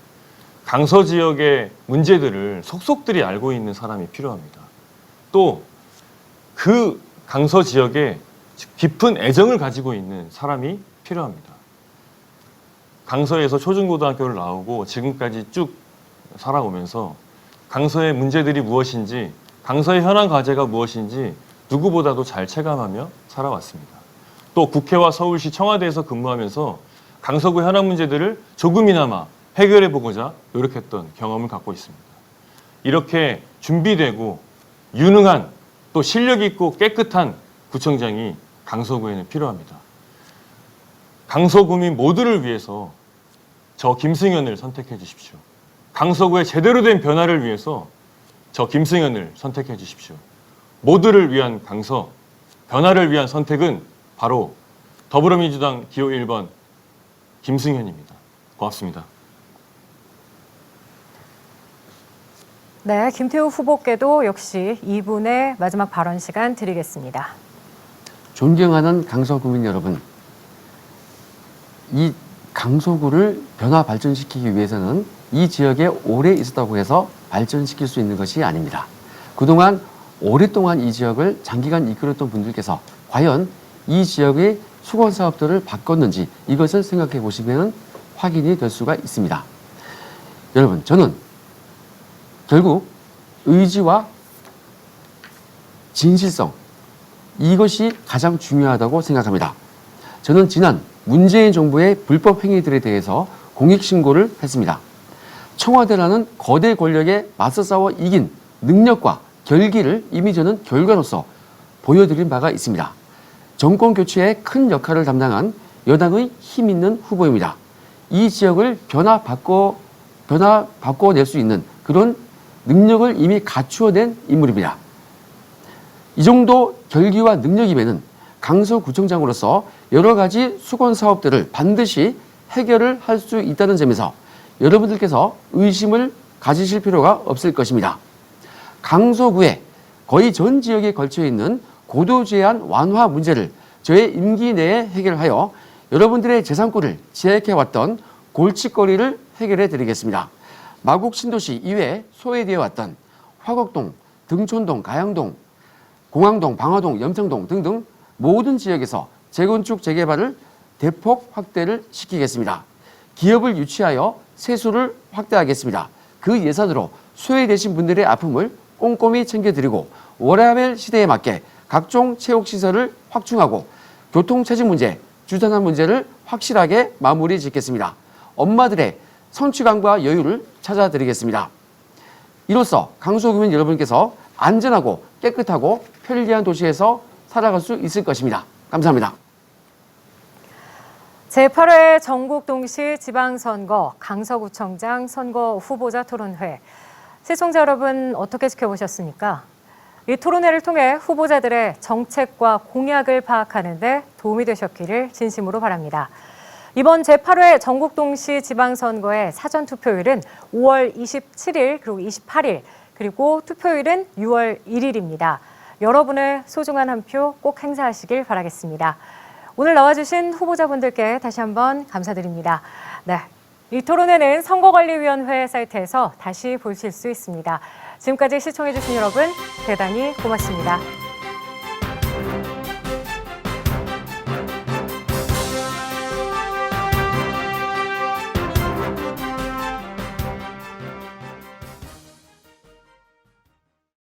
Speaker 2: 강서 지역의 문제들을 속속들이 알고 있는 사람이 필요합니다. 또 그 강서 지역에 깊은 애정을 가지고 있는 사람이 필요합니다. 강서에서 초중고등학교를 나오고 지금까지 쭉 살아오면서 강서의 문제들이 무엇인지, 강서의 현안 과제가 무엇인지 누구보다도 잘 체감하며 살아왔습니다. 또 국회와 서울시 청와대에서 근무하면서 강서구 현안 문제들을 조금이나마 해결해보고자 노력했던 경험을 갖고 있습니다. 이렇게 준비되고 유능한 또 실력 있고 깨끗한 구청장이 강서구에는 필요합니다. 강서구민 모두를 위해서 저 김승현을 선택해 주십시오. 강서구의 제대로 된 변화를 위해서 저 김승현을 선택해 주십시오. 모두를 위한 강서, 변화를 위한 선택은 바로 더불어민주당 기호 1번 김승현입니다. 고맙습니다.
Speaker 1: 네, 김태우 후보께도 역시 2분의 마지막 발언 시간 드리겠습니다.
Speaker 3: 존경하는 강서구민 여러분, 이 강서구를 변화 발전시키기 위해서는 이 지역에 오래 있었다고 해서 발전시킬 수 있는 것이 아닙니다. 그동안 오랫동안 이 지역을 장기간 이끌었던 분들께서 과연 이 지역의 수건 사업들을 바꿨는지 이것을 생각해 보시면 확인이 될 수가 있습니다. 여러분, 저는 결국 의지와 진실성, 이것이 가장 중요하다고 생각합니다. 저는 지난 문재인 정부의 불법 행위들에 대해서 공익신고를 했습니다. 청와대라는 거대 권력에 맞서 싸워 이긴 능력과 결기를 이미 저는 결과로서 보여드린 바가 있습니다. 정권 교체에 큰 역할을 담당한 여당의 힘 있는 후보입니다. 이 지역을 바꿔낼 수 있는 그런 능력을 이미 갖추어낸 인물입니다. 이 정도 결기와 능력이면은 강서구청장으로서 여러 가지 수건 사업들을 반드시 해결을 할 수 있다는 점에서 여러분들께서 의심을 가지실 필요가 없을 것입니다. 강서구의 거의 전 지역에 걸쳐 있는 고도 제한 완화 문제를 저의 임기 내에 해결하여 여러분들의 재산권을 제약해왔던 골칫거리를 해결해 드리겠습니다. 마곡 신도시 이외에 소외되어 왔던 화곡동, 등촌동, 가양동, 공항동, 방화동, 염창동 등등 모든 지역에서 재건축, 재개발을 대폭 확대를 시키겠습니다. 기업을 유치하여 세수를 확대하겠습니다. 그 예산으로 소외되신 분들의 아픔을 꼼꼼히 챙겨드리고 워라밸 시대에 맞게 각종 체육시설을 확충하고 교통체증 문제, 주산업 문제를 확실하게 마무리 짓겠습니다. 엄마들의 성취감과 여유를 찾아드리겠습니다. 이로써 강서구민 여러분께서 안전하고 깨끗하고 편리한 도시에서 살아갈 수 있을 것입니다. 감사합니다.
Speaker 1: 제8회 전국 동시 지방선거 강서구청장 선거 후보자 토론회. 시청자 여러분 어떻게 지켜보셨습니까? 이 토론회를 통해 후보자들의 정책과 공약을 파악하는 데 도움이 되셨기를 진심으로 바랍니다. 이번 제8회 전국 동시 지방선거의 사전투표율은 5월 27일 그리고 28일 그리고 투표일은 6월 1일입니다. 여러분의 소중한 한 표 꼭 행사하시길 바라겠습니다. 오늘 나와주신 후보자분들께 다시 한번 감사드립니다. 네, 이 토론회는 선거관리위원회 사이트에서 다시 보실 수 있습니다. 지금까지 시청해주신 여러분 대단히 고맙습니다.